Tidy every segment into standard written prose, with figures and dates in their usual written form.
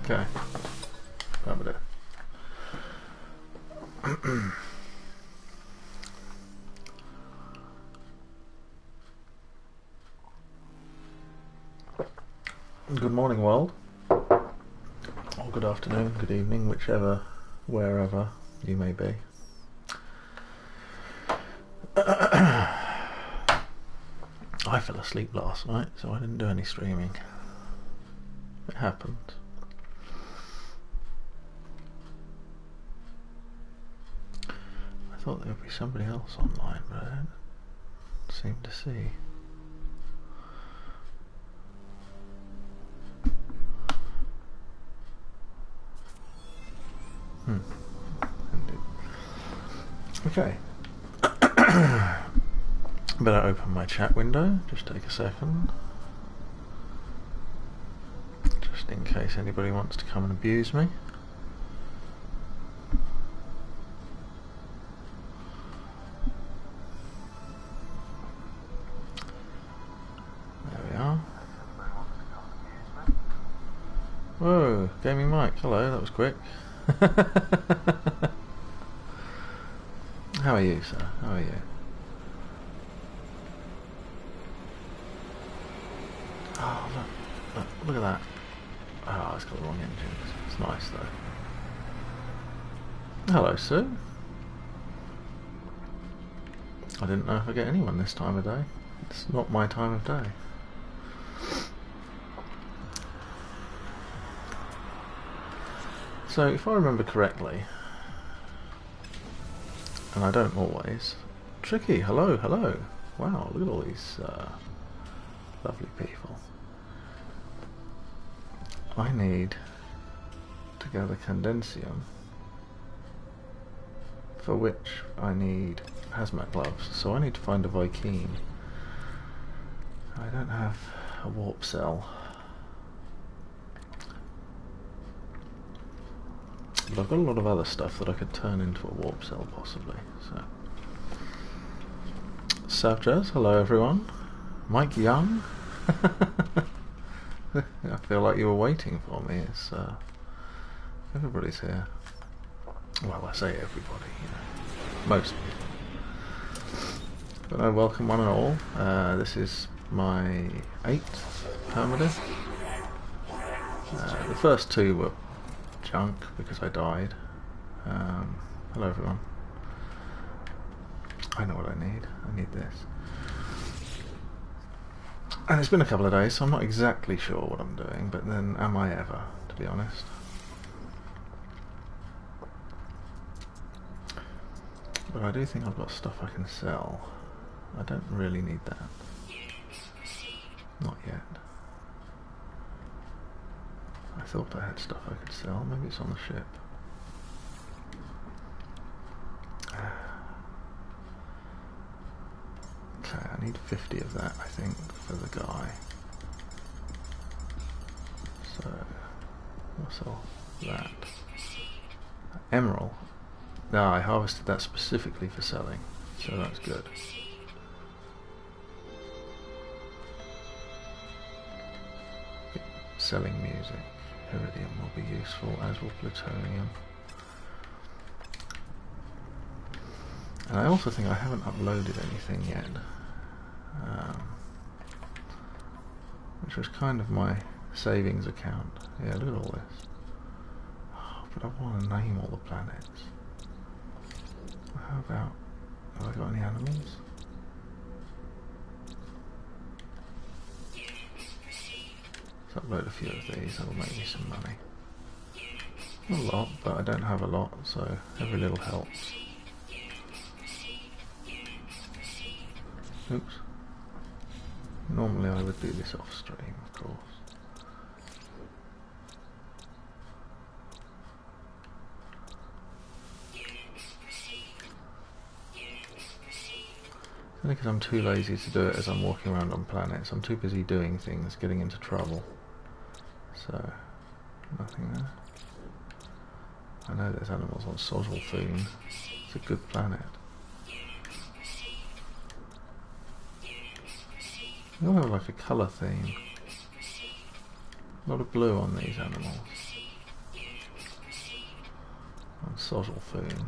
Okay. Permadeath. Good morning, world. Or good afternoon, good evening, whichever, wherever you may be. I fell asleep last night, so I didn't do any streaming. It happened. I thought there would be somebody else online, but I don't seem to see. Okay. Better open my chat window, just take a second. Just in case anybody wants to come and abuse me. There we are. Whoa, gaming mic, hello, that was quick. How are you, sir? How are you? Oh, look at that. Oh, it's got the wrong engine. It's nice, though. Hello, Sue. I didn't know if I get anyone this time of day. It's not my time of day. So, if I remember correctly, and I don't always. Tricky, hello, hello. Wow, look at all these lovely people. I need to gather condensium, for which I need hazmat gloves. So I need to find a Vy'keen. I don't have a warp cell. But I've got a lot of other stuff that I could turn into a warp cell, possibly. So, Savjaz, hello everyone. Mike Young. I feel like you were waiting for me. It's everybody's here. Well, I say everybody, you know, most people. But I welcome one and all. This is my 8th Permadeath. The first 2 were junk because I died. Hello everyone. I know what I need. I need this. And it's been a couple of days, so I'm not exactly sure what I'm doing, but then am I ever, to be honest. But I do think I've got stuff I can sell. I don't really need that. Not yet. I thought I had stuff I could sell. Maybe it's on the ship. Okay, I need 50 of that, I think, for the guy. So, I'll sell that. Emerald. No, I harvested that specifically for selling, so that's good. Selling music. Iridium will be useful, as will plutonium. And I also think I haven't uploaded anything yet, which was kind of my savings account. Yeah, look at all this. Oh, but I want to name all the planets. How about, have I got any animals? Let's upload a few of these, that'll make me some money. Not a lot, but I don't have a lot, so every little helps. Oops. Normally I would do this off stream, of course. Only because I'm too lazy to do it as I'm walking around on planets. I'm too busy doing things, getting into trouble. So, nothing there. I know there's animals on Sozalthune. It's a good planet. They all have like a colour theme. A lot of blue on these animals. Sozzlefoon.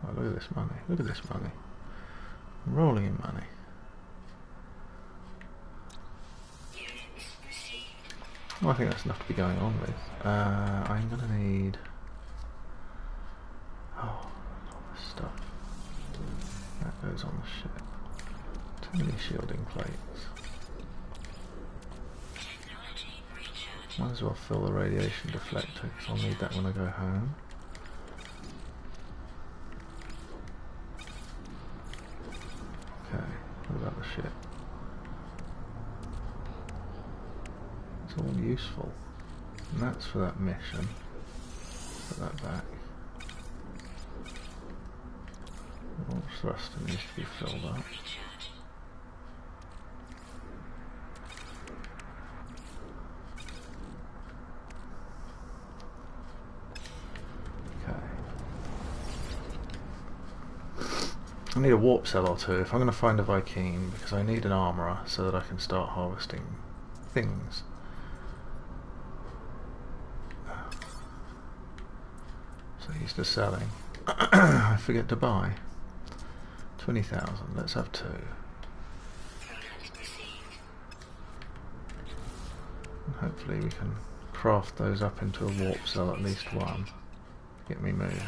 Oh, look at this money. Look at this money. I'm rolling in money. Well, I think that's enough to be going on with. I'm going to need... Oh, all this stuff. That goes on the ship. Too many shielding plates. Might as well fill the radiation deflector, because I'll need that when I go home. Okay, what about the ship? It's all useful. And that's for that mission. Put that back. All thruster needs to be filled up. Okay. I need a warp cell or two if I'm going to find a Vy'keen, because I need an armourer so that I can start harvesting things. So used to selling. I forget to buy. 20,000. Let's have 2. And hopefully we can craft those up into a warp cell, at least one. Get me moving.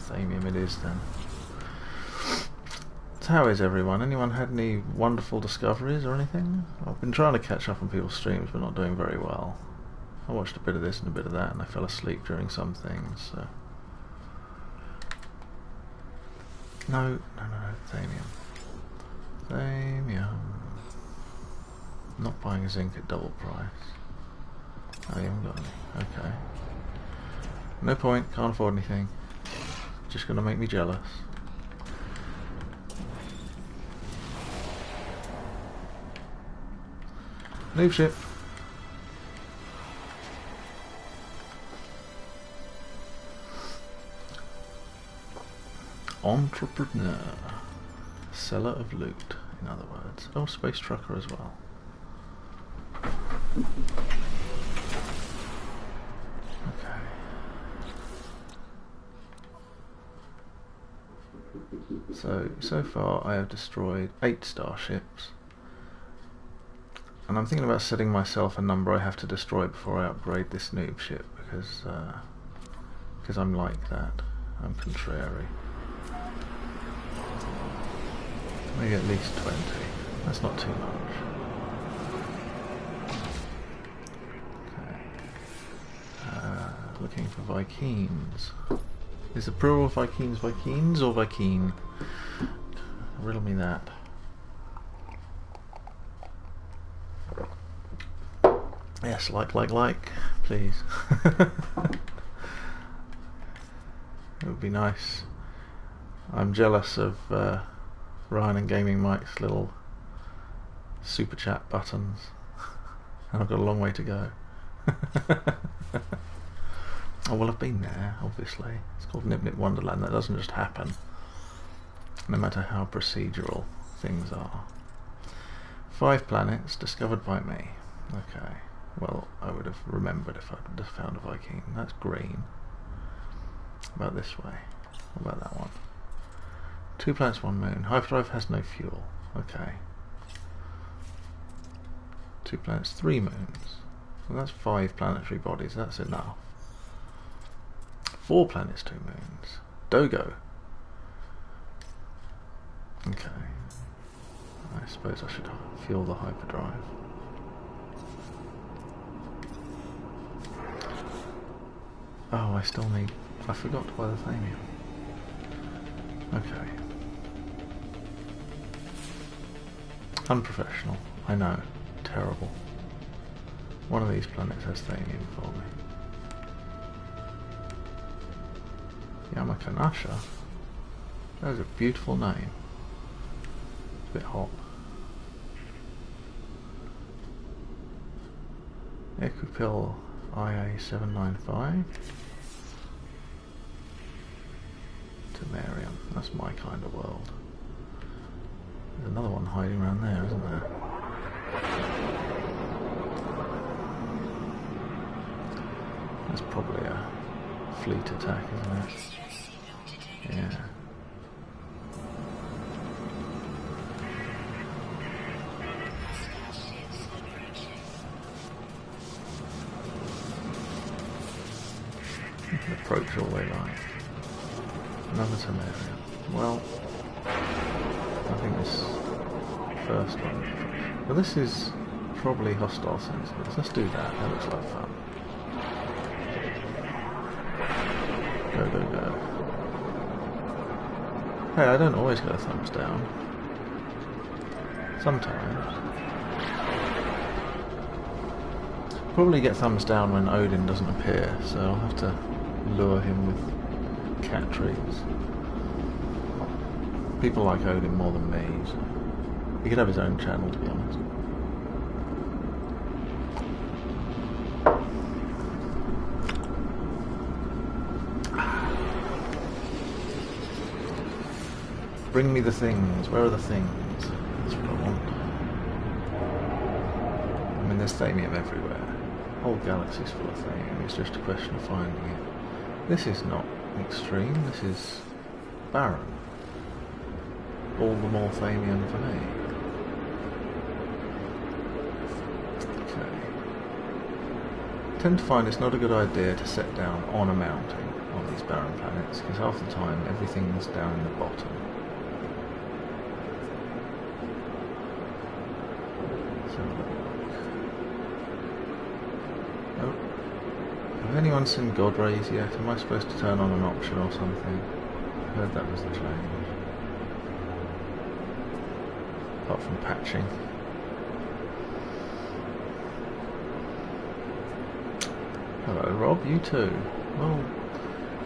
Thamium it is then. So how is everyone? Anyone had any wonderful discoveries or anything? I've been trying to catch up on people's streams but not doing very well. I watched a bit of this and a bit of that and I fell asleep during some things, so... No, Thamium. Thamium. Not buying a zinc at double price. Oh, you haven't got any. Okay. No point, can't afford anything. Just gonna make me jealous. Noob ship. Entrepreneur. Seller of loot, in other words. Oh, space trucker as well. Okay. So far I have destroyed 8 starships. And I'm thinking about setting myself a number I have to destroy before I upgrade this noob ship, because I'm like that. I'm contrary. Maybe at least 20. That's not too much. Okay. Looking for Vy'keens. Is the plural of Vy'keens Vy'keens or Vy'keen? Riddle me that. Yes, like, please. It would be nice. I'm jealous of Ryan and Gaming Mike's little super chat buttons, and I've got a long way to go. Oh well, I've been there, obviously. It's called Nip Nip Wonderland. That doesn't just happen, no matter how procedural things are. 5 planets discovered by me. Okay. Well, I would have remembered if I'd just found a Vy'keen. That's green. About this way. What about that one? 2 planets, 1 moon. Hyperdrive has no fuel. Okay. 2 planets, 3 moons. Well, that's 5 planetary bodies. That's enough. 4 planets, 2 moons. Dogo. Okay. I suppose I should fuel the hyperdrive. Oh, I still need... I forgot to buy the Thamium. Okay. Unprofessional. I know. Terrible. One of these planets has Thamium for me. Yamakanasha? That is a beautiful name. It's a bit hot. Equipil IA795. Temerium. That's my kind of world. There's another one hiding around there, isn't there? That's probably a fleet attack, isn't it? Yeah. You can approach all they like. Another Temerium. Well, I think this first one. Well, this is probably hostile sensors. Let's do that. That looks like fun. Go, go, go. Hey, I don't always get a thumbs down. Sometimes. Probably get thumbs down when Odin doesn't appear, so I'll have to lure him with cat treats. People like Odin more than me, so he could have his own channel, to be honest. Bring me the things. Where are the things? That's what I want. I mean, there's thamium everywhere. The whole galaxy's full of thamium. It's just a question of finding it. This is not extreme. This is barren. All the more thamium for me. Okay. I tend to find it's not a good idea to set down on a mountain on these barren planets, because half the time everything's down in the bottom. Oh. Have anyone seen God Rays yet? Am I supposed to turn on an option or something? I heard that was the change. Apart from patching. Hello Rob, you too. Well,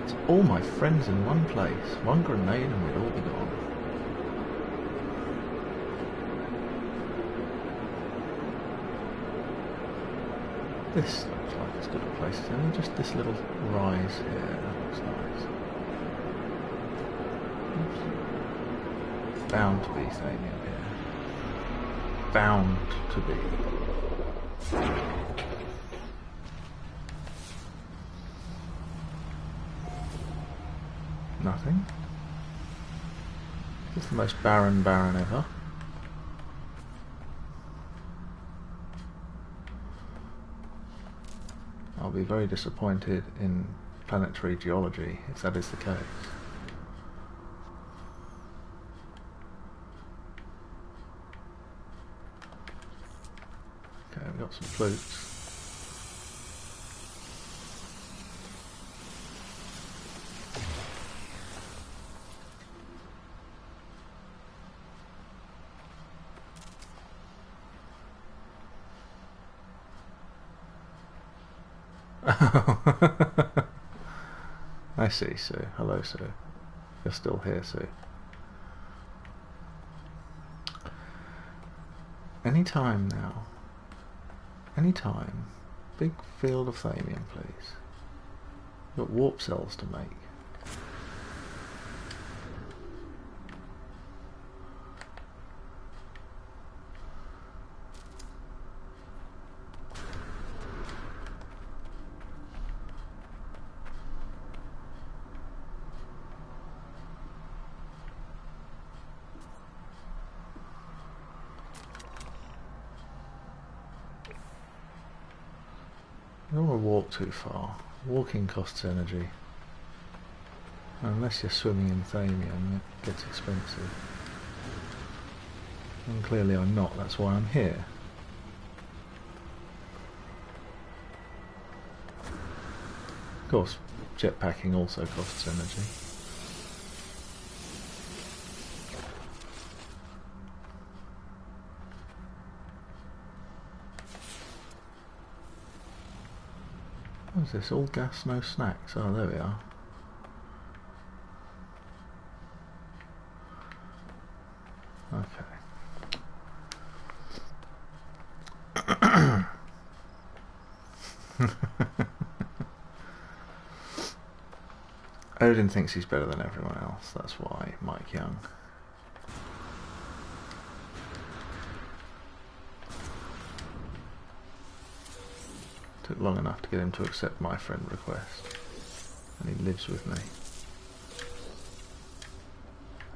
it's all my friends in one place. One grenade and we'd all be gone. This looks like as good a place as any. Just this little rise here, that looks nice. Oops. Bound to be thamium here. Bound to be. Nothing. It's the most barren ever. I'll be very disappointed in planetary geology if that is the case. Okay, we've got some flutes. I see, Sue. Hello, Sue. You're still here, Sue. Any time now. Any time. Big field of thamium, please. We've got warp cells to make. You don't want to walk too far. Walking costs energy. Unless you're swimming in thamium, it gets expensive. And clearly I'm not, that's why I'm here. Of course, jetpacking also costs energy. What is this? All gas, no snacks. Oh, there we are. Okay. Odin thinks he's better than everyone else, that's why, Mike Young. Took long enough to get him to accept my friend request. And he lives with me.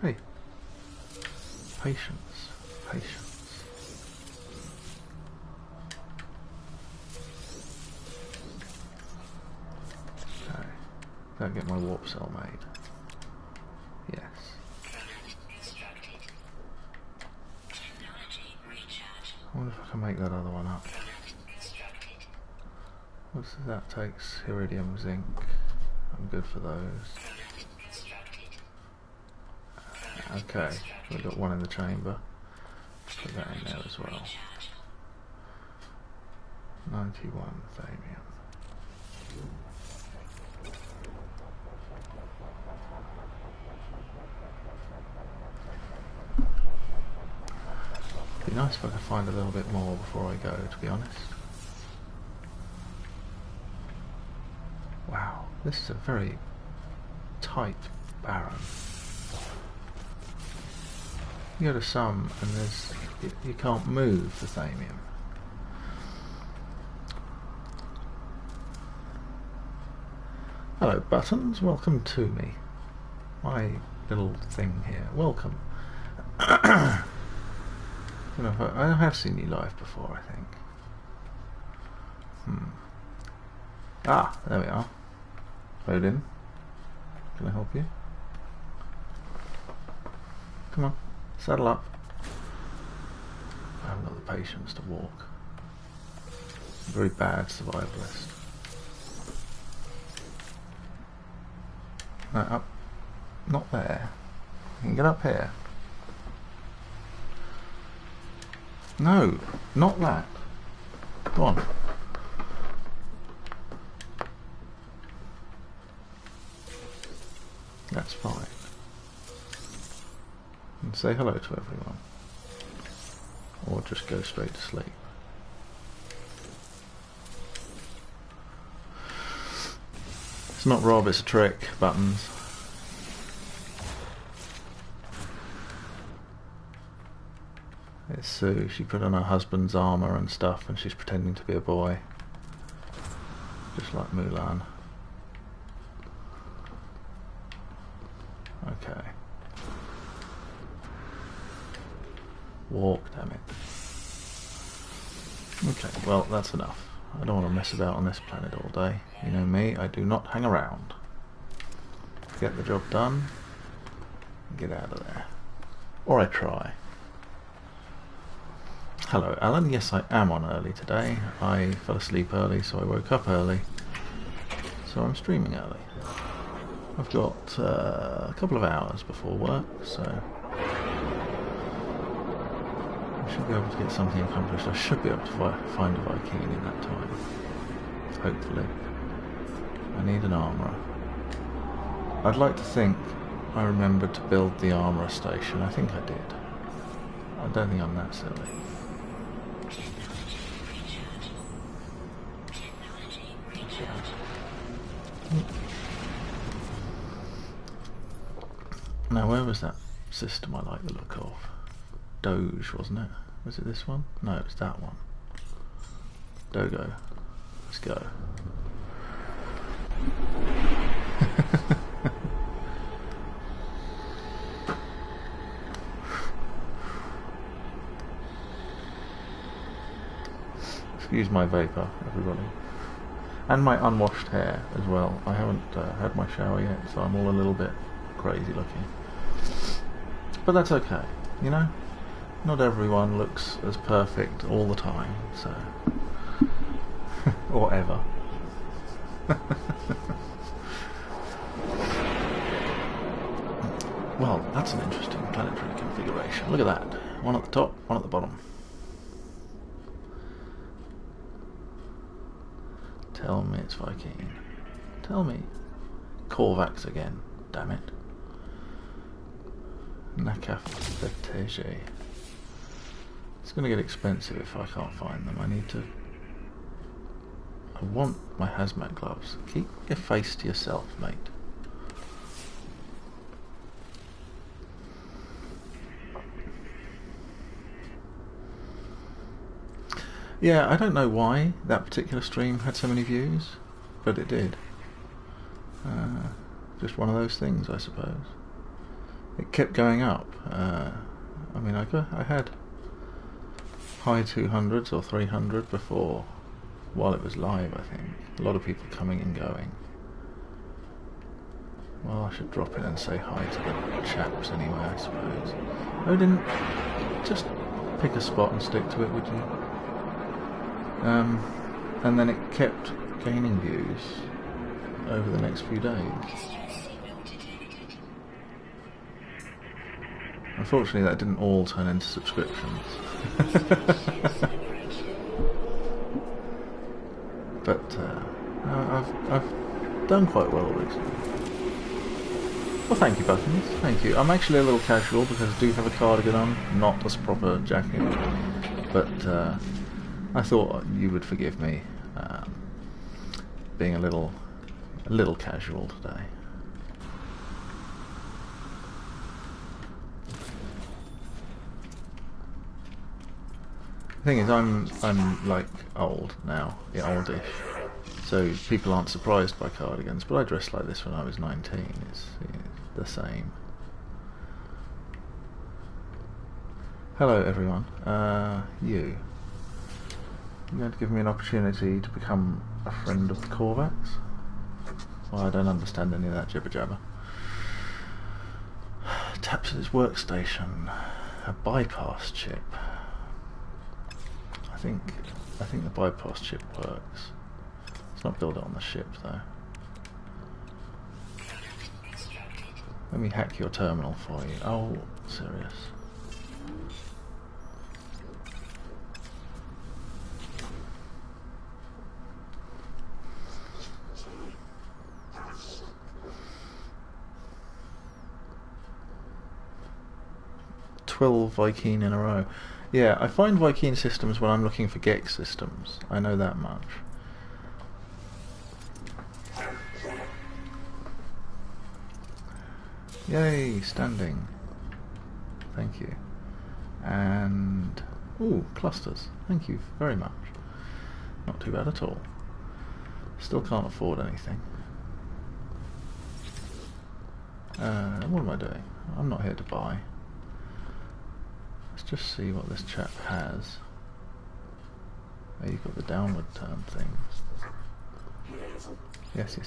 Hey. Patience. Patience. Okay. Gotta get my warp cell made. Yes. I wonder if I can make that other one up. What's that? Takes iridium, zinc. I'm good for those. Okay, we've got one in the chamber. Put that in there as well. 91 thamium. It'd be nice if I could find a little bit more before I go, to be honest. Wow, this is a very tight barren. You go to some and there's you can't move the thamium. Hello Buttons, welcome to me. My little thing here. Welcome. You know, I have seen you live before, I think. Ah, there we are. Odin, can I help you? Come on, saddle up. I haven't got the patience to walk. I'm a very bad survivalist. No, up. Not there. You can get up here. No, not that. Go on. That's fine. And say hello to everyone. Or just go straight to sleep. It's not Rob, it's a trick, Buttons. It's Sue. She put on her husband's armour and stuff and she's pretending to be a boy. Just like Mulan. Okay. Walk, damn it. Okay, well that's enough. I don't want to mess about on this planet all day. You know me, I do not hang around. Get the job done and get out of there. Or I try. Hello Alan, yes I am on early today. I fell asleep early so I woke up early. So I'm streaming early. I've got a couple of hours before work, so I should be able to get something accomplished. I should be able to find FindingVy'keen in that time. Hopefully. I need an armourer. I'd like to think I remembered to build the armourer station. I think I did. I don't think I'm that silly. Now where was that system I like the look of? Doge, wasn't it? Was it this one? No, it was that one. Dogo. Let's go. Excuse my vapour, everybody. And my unwashed hair as well. I haven't had my shower yet, so I'm all a little bit crazy looking. But that's okay, you know? Not everyone looks as perfect all the time, so... or ever. Well, that's an interesting planetary configuration. Look at that. One at the top, one at the bottom. Tell me it's Vy'keen. Tell me. Korvax again. Damn it. Nakaf Betege. It's going to get expensive if I can't find them. I need to... I want my hazmat gloves. Keep your face to yourself, mate. Yeah, I don't know why that particular stream had so many views, but it did. Just one of those things, I suppose. It kept going up. I mean, I had high 200s or 300 before, while it was live, I think. A lot of people coming and going. Well, I should drop in and say hi to the chaps anyway, I suppose. Oh, didn't just pick a spot and stick to it, would you? And then it kept gaining views over the next few days. Unfortunately, that didn't all turn into subscriptions. But I've done quite well recently. Well, thank you, Buttons. Thank you. I'm actually a little casual because I do have a cardigan on, not as proper jacket. But I thought you would forgive me being a little casual today. The thing is, I'm like old now, yeah, oldish. So people aren't surprised by cardigans, but I dressed like this when I was 19. It's the same. Hello, everyone. You're going to give me an opportunity to become a friend of the Korvax? Well, I don't understand any of that jibber jabber. Taps at his workstation. A bypass chip. I think the bypass chip works. Let's not build it on the ship though. Let me hack your terminal for you. Oh, serious. FindingVy'keen in a row. Yeah, I find Vy'keen systems when I'm looking for Gex systems. I know that much. Yay, standing. Thank you. And... ooh, clusters. Thank you very much. Not too bad at all. Still can't afford anything. What am I doing? I'm not here to buy. Let's just see what this chap has. Oh, you've got the downward turn things. Yes.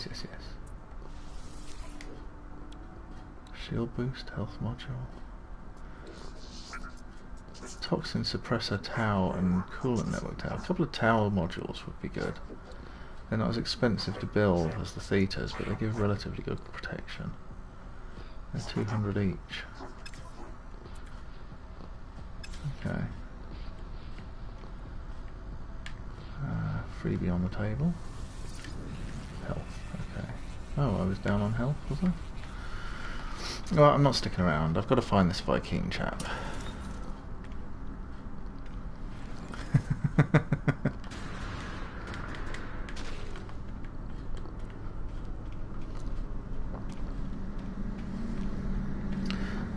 Shield boost, health module. Toxin suppressor Tau and coolant network Tau. A couple of Tau modules would be good. They're not as expensive to build as the Thetas, but they give relatively good protection. They're 200 each. Okay. Freebie on the table. Health. Okay. Oh, I was down on health, was I? Well, I'm not sticking around. I've got to find this Vy'keen chap.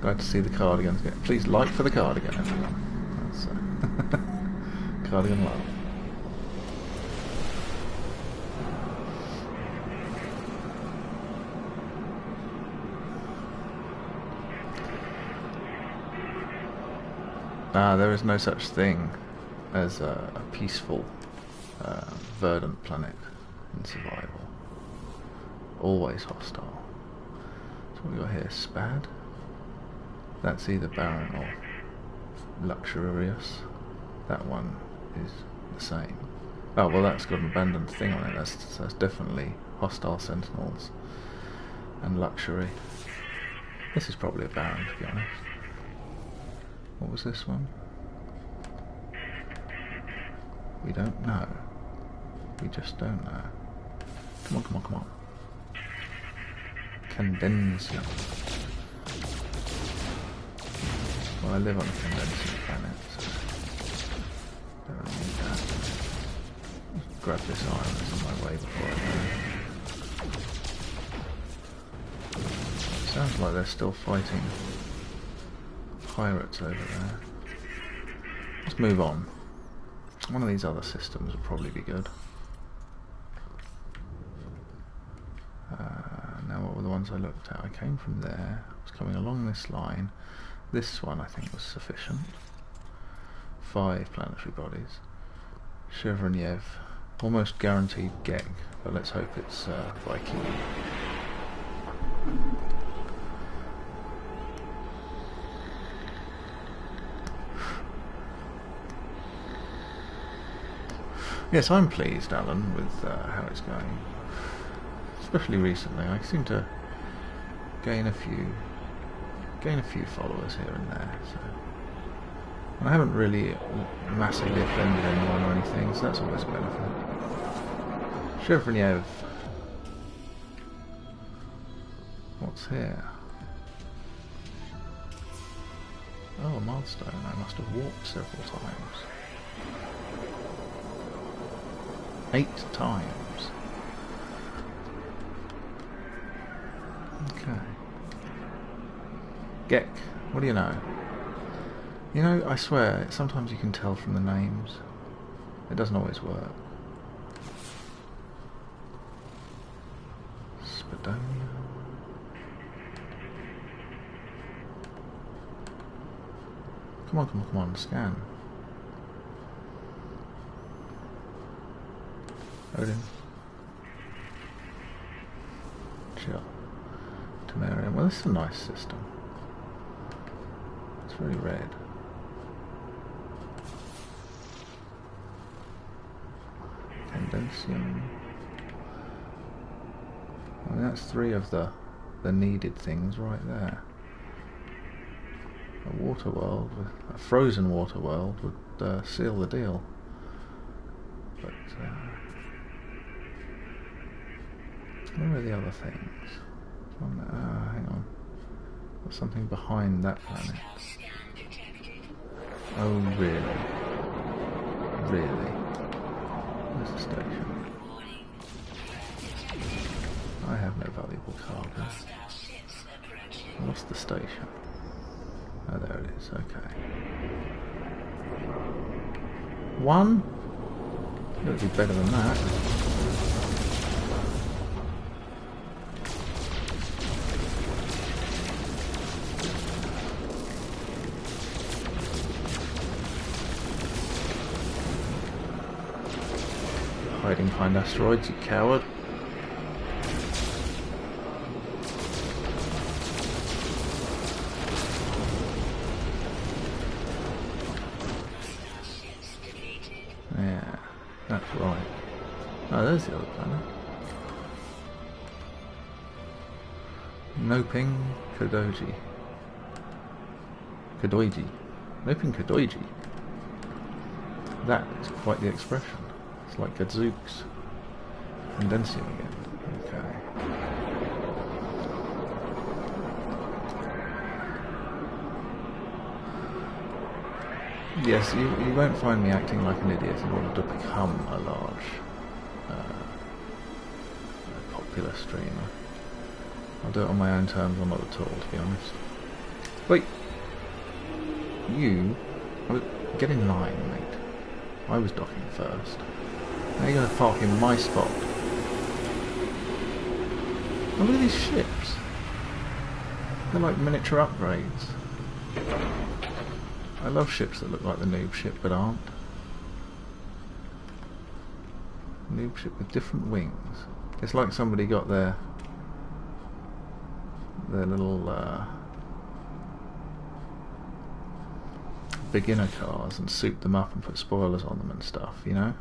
Glad to see the cardigans. Please like for the cardigan, everyone. That's cardigan love. There is no such thing as a peaceful, verdant planet in survival. Always hostile. So what we got here? Spad? That's either barren or luxurious. That one is the same. Oh, well, that's got an abandoned thing on it. That's definitely hostile sentinels and luxury. This is probably a barren, to be honest. What was this one? We don't know. We just don't know. Come on. Condensing. Well, I live on a condensing planet, so don't really need that. Just grab this iron that's on my way before I go. Sounds like they're still fighting pirates over there. Let's move on. One of these other systems would probably be good. Now what were the ones I looked at? I came from there, I was coming along this line. This one I think was sufficient. 5 planetary bodies. Chevronyev, almost guaranteed Gek, but let's hope it's Vy'keen. Yes, I'm pleased, Alan, with how it's going. Especially recently, I seem to gain a few followers here and there. So, and I haven't really massively offended anyone or anything, so that's always a benefit. Chevronyev, what's here? Oh, a milestone. I must have walked several times. 8 times. Okay. Gek, what do you know? You know, I swear, sometimes you can tell from the names. It doesn't always work. Spadonia. Come on, come on, come on, scan. Odin. Chill. Temerium. Well, this is a nice system. It's very red. Condensium. I mean, that's 3 of the needed things right there. A water world, a frozen water world would seal the deal. But where are the other things? Hang on. There's something behind that planet. Oh, really? Really? Where's the station? I have no valuable cargo. I lost the station. Oh, there it is. Okay. 1? It'll be better than that. Hiding behind asteroids, you coward. Yeah, that's right. Oh, there's the other planet. Noping Kadoji. Kadoiji. Noping Kadoiji. That is quite the expression. It's like Gadzooks. Condensium again. Okay. Yes, you won't find me acting like an idiot in order to become a large, popular streamer. I'll do it on my own terms or not at all, to be honest. Wait! Get in line, mate. I was docking first. Now you're going to park in my spot. Oh, look at these ships. They're like miniature upgrades. I love ships that look like the noob ship but aren't. Noob ship with different wings. It's like somebody got their little beginner cars and souped them up and put spoilers on them and stuff, you know?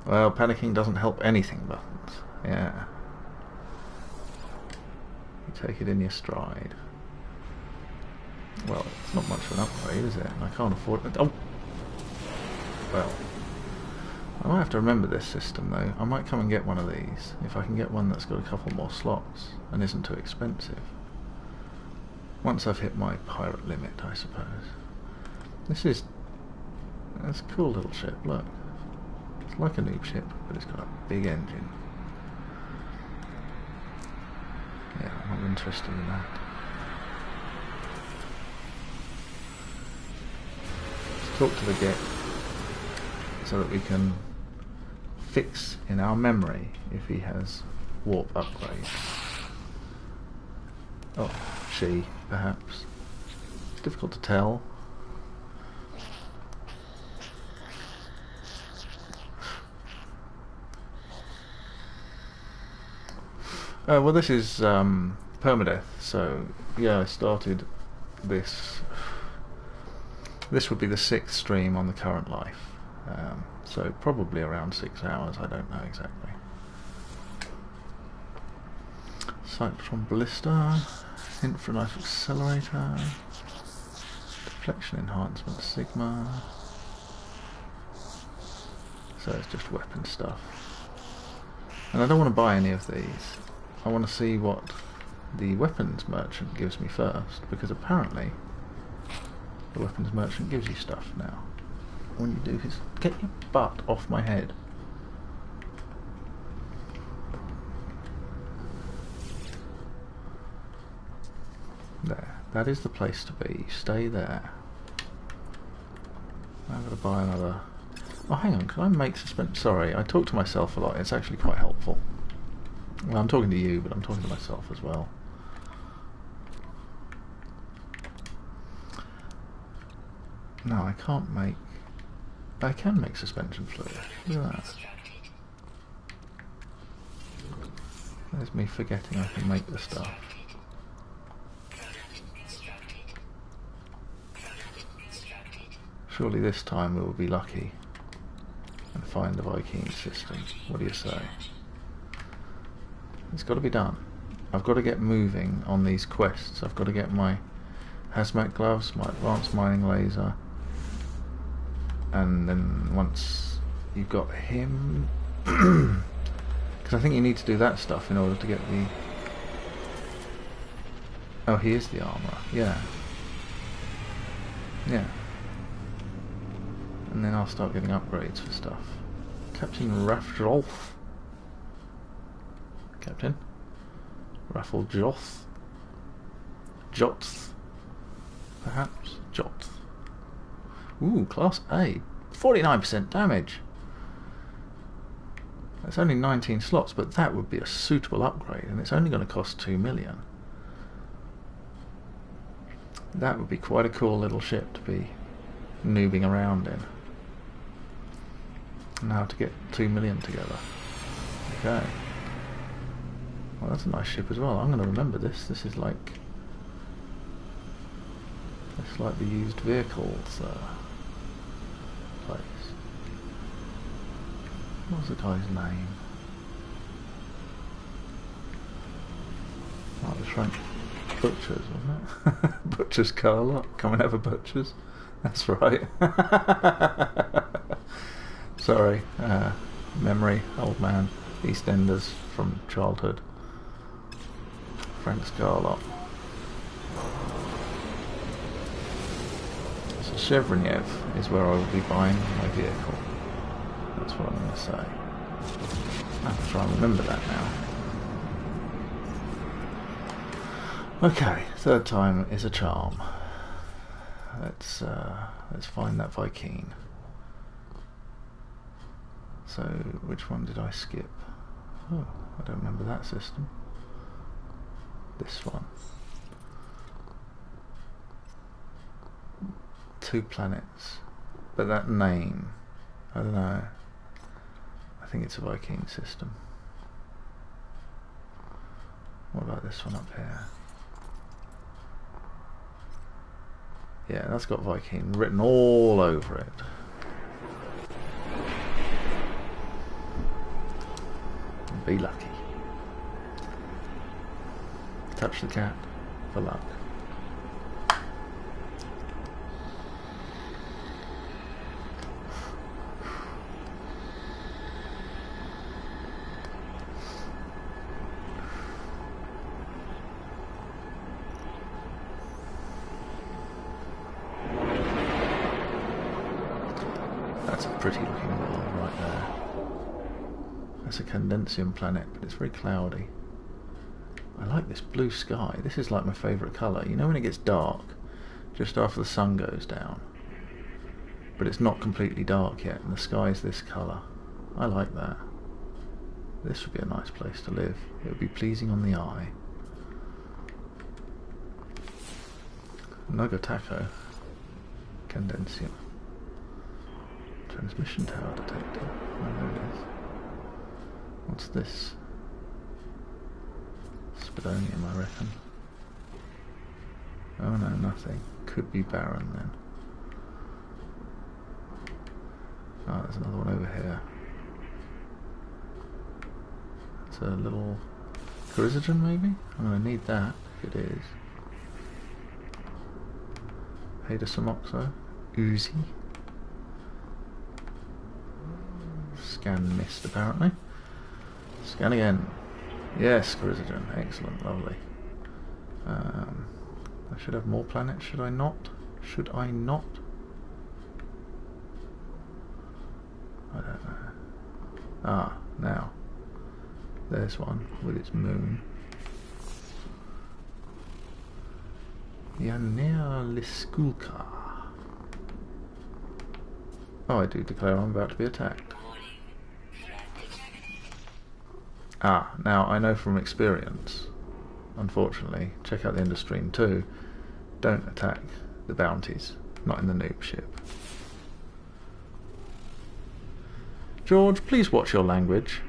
Well, panicking doesn't help anything buttons. Yeah. You take it in your stride. Well, it's not much of an upgrade, is it? And I can't afford it. Oh! Well. I might have to remember this system though. I might come and get one of these, if I can get one that's got a couple more slots and isn't too expensive. Once I've hit my pirate limit, I suppose. That's a cool little ship, look. It's like a noob ship, but it's got a big engine. Yeah, I'm not interested in that. talk to the Git so that we can fix in our memory if he has warp upgrades. Oh, she, perhaps. It's difficult to tell. Well, this is Permadeath, so yeah, I started this. This would be the 6th stream on the current life, so probably around 6 hours, I don't know exactly. Cyclotron Ballista, Infralife Accelerator, Deflection Enhancement Sigma, so it's just weapon stuff. And I don't want to buy any of these. I want to see what the weapons merchant gives me first, because apparently the weapons merchant gives you stuff now. When you do his... Get your butt off my head. There. That is the place to be. Stay there. I'm going to buy another... Oh, hang on. Can I make suspense? Sorry, I talk to myself a lot. It's actually quite helpful. Well, I'm talking to you, but I'm talking to myself as well. No, I can't make... I can make suspension fluid. Look at that. There's me forgetting I can make the stuff. Surely this time we will be lucky and find the Vy'keen system. What do you say? It's got to be done. I've got to get moving on these quests. I've got to get my hazmat gloves, my advanced mining laser, and then once you've got him, because I think you need to do that stuff in order to get the... Oh, he is the armourer. Yeah. Yeah. And then I'll start getting upgrades for stuff. Captain Raffjolf. Captain Rafflejoth. Joth. Perhaps. Joth. Ooh, Class A. 49% damage. That's only 19 slots, but that would be a suitable upgrade, and it's only going to cost 2 million. That would be quite a cool little ship to be noobing around in. Now to get 2 million together. Okay. Well, that's a nice ship as well. I'm going to remember this. This is like... It's like the used vehicles place. What was the guy's name? Oh, it was Frank Butchers, wasn't it? Butchers Carlock. Come and have a Butchers. That's right. Sorry. Memory, old man. EastEnders from childhood. Frank Scarlott. So Chevronev is where I will be buying my vehicle. That's what I'm going to say. I have to try and remember that now. Okay, third time is a charm. Let's find that Vy'keen. So, which one did I skip? Oh, I don't remember that system. This one. 2 planets. But that name, I don't know. I think it's a Vy'keen system. What about this one up here? Yeah, that's got Vy'keen written all over it. Be lucky. Touch the cat for luck. That's a pretty looking world right there. That's a Condensium planet, but it's very cloudy. I like this blue sky. This is like my favourite colour. You know when it gets dark, just after the sun goes down, but it's not completely dark yet, and the sky's this colour. I like that. This would be a nice place to live. It would be pleasing on the eye. Nugataco. Condensium. Transmission tower detected. Oh, there it is. What's this? Spidonium, I reckon. Oh no, nothing. Could be barren then. Oh, there's another one over here. It's a little chrysogen, maybe? I'm going to need that if it is. Hadesomoxo. Uzi. Scan missed, apparently. Scan again. Yes, chrysogen. Excellent, lovely. I should have more planets, should I not? Should I not? I don't know. Ah, now. There's one with its moon. Yanea Liskulka. Oh, I do declare I'm about to be attacked. Ah, now I know from experience, unfortunately, check out the end of stream 2, don't attack the bounties, not in the noob ship. George, please watch your language.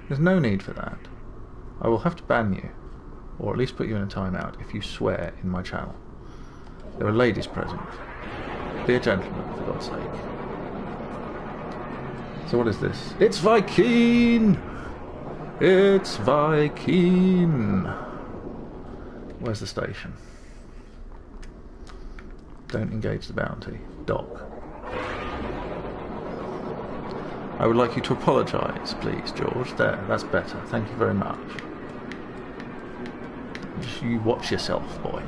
There's no need for that. I will have to ban you, or at least put you in a timeout if you swear in my channel. There are ladies present. Be a gentleman, for God's sake. So what is this? It's Vy'keen! It's Vy'keen! Where's the station? Don't engage the bounty. Dock. I would like you to apologise, please, George. There, that's better. Thank you very much. Just you watch yourself, boy.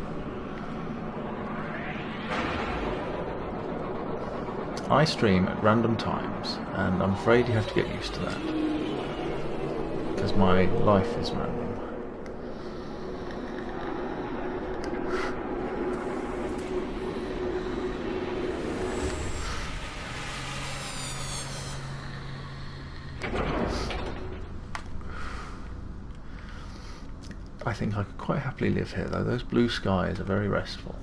I stream at random times, and I'm afraid you have to get used to that. Because my life is random. I think I could quite happily live here, though. Those blue skies are very restful.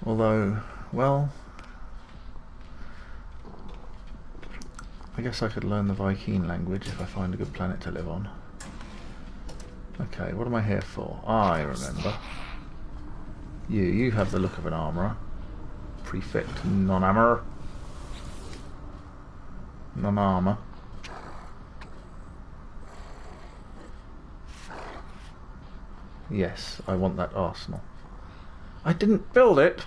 Although, well, I guess I could learn the Vy'keen language if I find a good planet to live on. Okay, what am I here for? I remember. You have the look of an armourer. Prefect non-armourer. Non-armour. Yes, I want that arsenal. I didn't build it!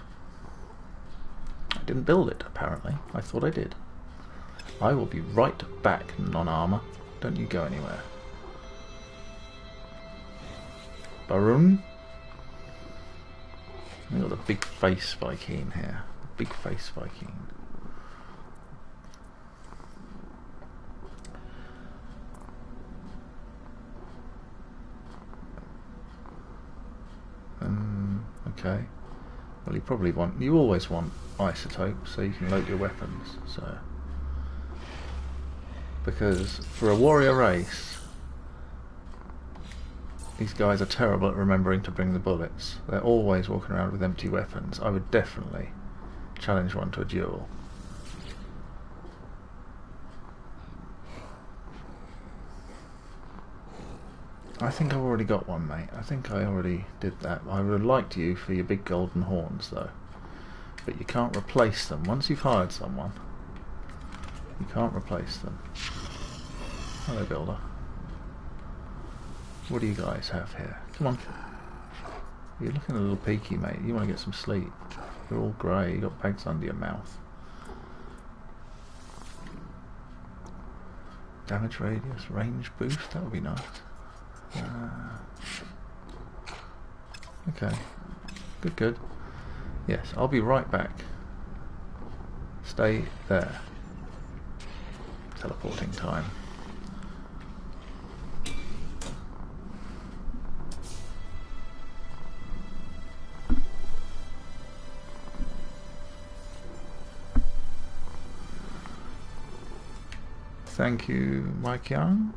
I didn't build it, apparently. I thought I did. I will be right back, non-armour. Don't you go anywhere. Baroon? We've got the big face Vy'keen here. Big face Vy'keen. Okay. Well, you always want isotopes so you can load your weapons, so. Because for a warrior race, these guys are terrible at remembering to bring the bullets. They're always walking around with empty weapons. I would definitely challenge one to a duel. I think I've already got one, mate. I think I already did that. I would have liked you for your big golden horns, though. But you can't replace them. Once you've hired someone, you can't replace them. Hello, builder. What do you guys have here? Come on. You're looking a little peaky, mate. You want to get some sleep. You're all grey. You got bags under your mouth. Damage radius, range boost. That would be nice. Okay. Good. Yes, I'll be right back. Stay there. Teleporting time. Thank you, Mike Young.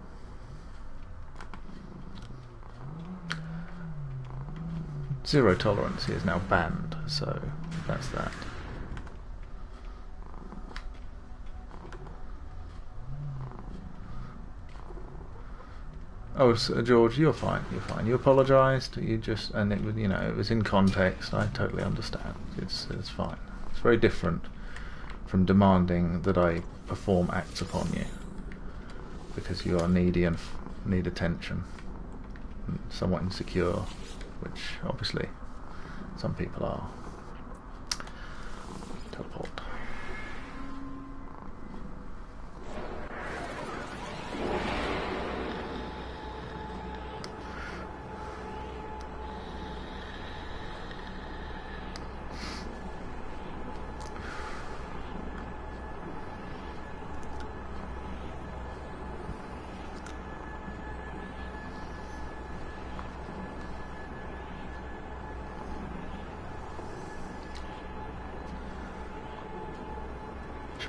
Zero tolerance is now banned, so that's that. Oh, so George, you're fine. You're fine. You apologised. You just, and it was, you know, it was in context. I totally understand. It's fine. It's very different from demanding that I perform acts upon you because you are needy and need attention, and somewhat insecure, which obviously some people are. Teleport.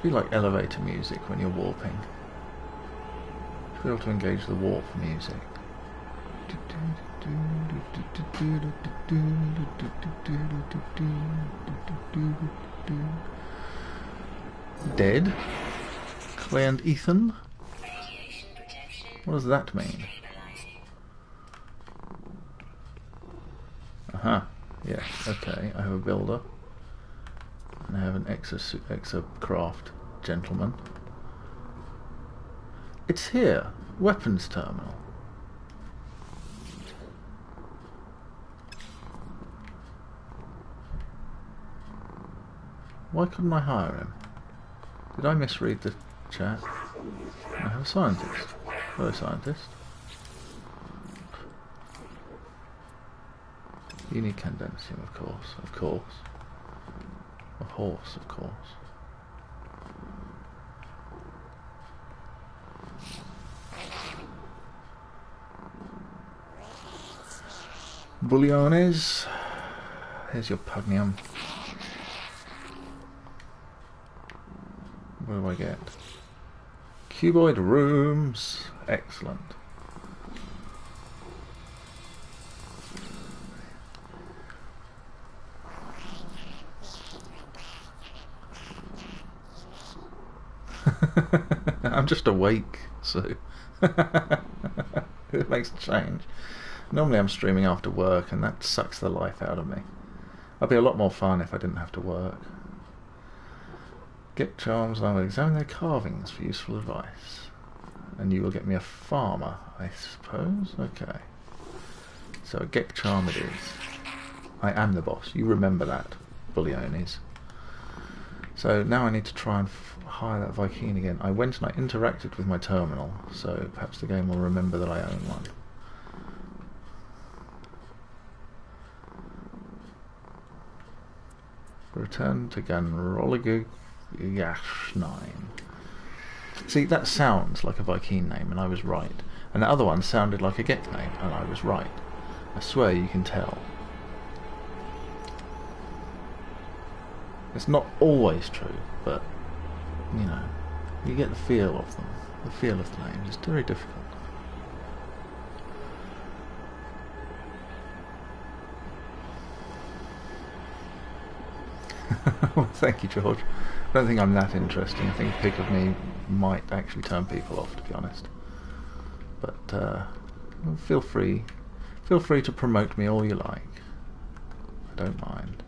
Be like elevator music when you're warping. Should be able to engage the warp music. Dead? Clay and Ethan? What does that mean? Aha. Yes, okay. I have a builder. And I have an exocraft gentleman. It's here. Weapons terminal. Why couldn't I hire him? Did I misread the chat? I have a scientist. Hello, scientist. Unique condensium, of course. Of course. A horse, of course. Bulliones. Here's your pugnium. What do I get? Cuboid rooms. Excellent. I'm just awake, so it makes a change. Normally I'm streaming after work and that sucks the life out of me. I'd be a lot more fun if I didn't have to work. Get charms, I will examine their carvings for useful advice. And you will get me a farmer, I suppose? Okay. So a Gek charm it is. I am the boss, you remember that, Bulliones. So now I need to try and hire that Vy'keen again. I went and I interacted with my terminal, so perhaps the game will remember that I own one. Return to Ganroligu Yash 9. See, that sounds like a Vy'keen name, and I was right. And the other one sounded like a Gek name, and I was right. I swear you can tell. It's not always true, but, you know, you get the feel of them. The feel of the names. It's very difficult. Well, thank you, George. I don't think I'm that interesting. I think a pic of me might actually turn people off, to be honest. But feel free to promote me all you like. I don't mind.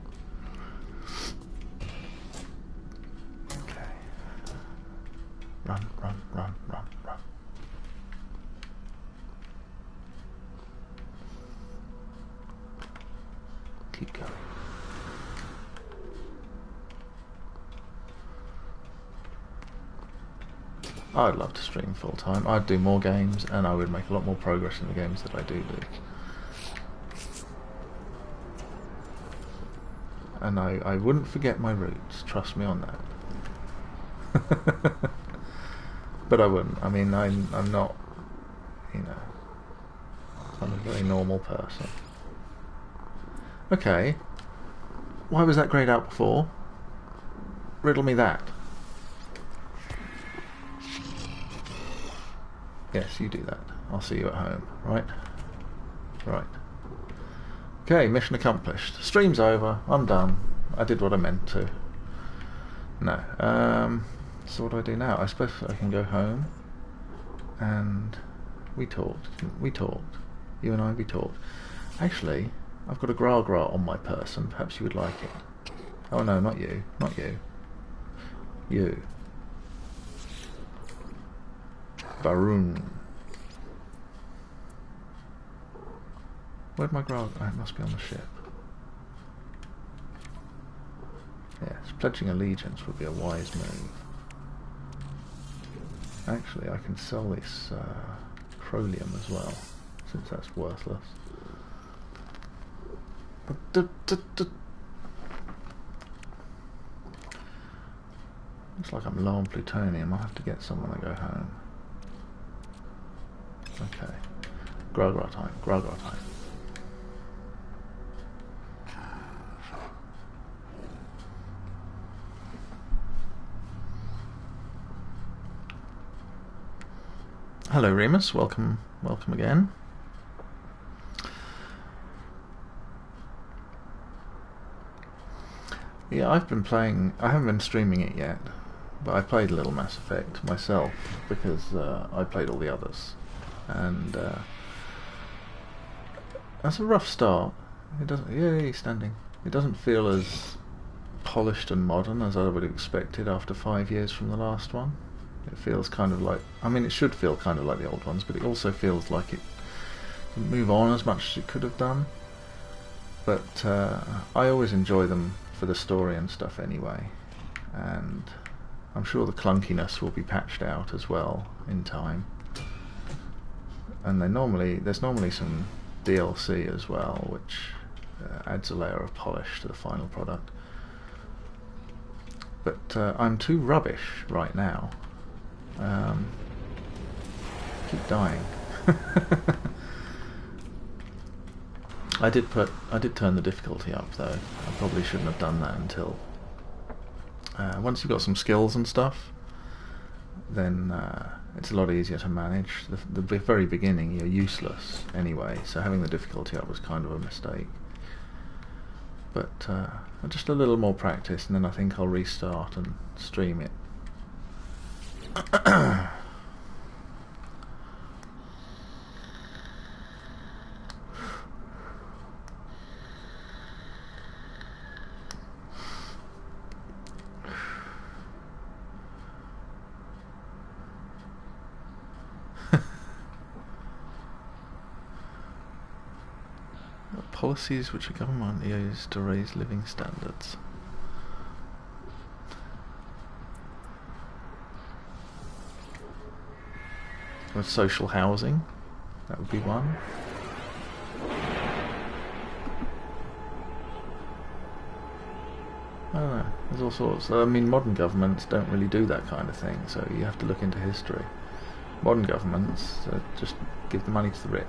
Run, run, run, run, run. Keep going. I'd love to stream full time. I'd do more games and I would make a lot more progress in the games that I do. And I wouldn't forget my roots, trust me on that. But I wouldn't. I mean, I'm not, you know, I'm a very normal person. Okay. Why was that grayed out before? Riddle me that. Yes, you do that. I'll see you at home. Right? Right. Okay, mission accomplished. Stream's over. I'm done. I did what I meant to. No. So what do I do now? I suppose I can go home. And we talked. We talked. You and we talked. Actually, I've got a gra on my person. Perhaps you would like it. Oh no, not you. Not you. You. Baroon. Where'd my gra? Oh, it must be on the ship. Yes, pledging allegiance would be a wise move. Actually, I can sell this Crolium as well, since that's worthless. Looks like I'm low on plutonium. I'll have to get some when I go home. Okay. Gra time. Gra time. Hello Remus, welcome again. Yeah, I've been playing, I haven't been streaming it yet, but I played a little Mass Effect myself because I played all the others, and that's a rough start. It doesn't, yay, standing. It doesn't feel as polished and modern as I would have expected after 5 years from the last one. It feels kind of like, I mean, it should feel kind of like the old ones, but it also feels like it didn't move on as much as it could have done. But I always enjoy them for the story and stuff anyway, and I'm sure the clunkiness will be patched out as well in time. And there's normally some DLC as well, which adds a layer of polish to the final product. But I'm too rubbish right now. Keep dying. I did turn the difficulty up though. I probably shouldn't have done that until once you've got some skills and stuff, then it's a lot easier to manage. The very beginning you're useless anyway, so having the difficulty up was kind of a mistake. But just a little more practice, and then I think I'll restart and stream it. Policies which a government use to raise living standards. With social housing, that would be one. I don't know, there's all sorts. I mean, modern governments don't really do that kind of thing, so you have to look into history. Modern governments just give the money to the rich,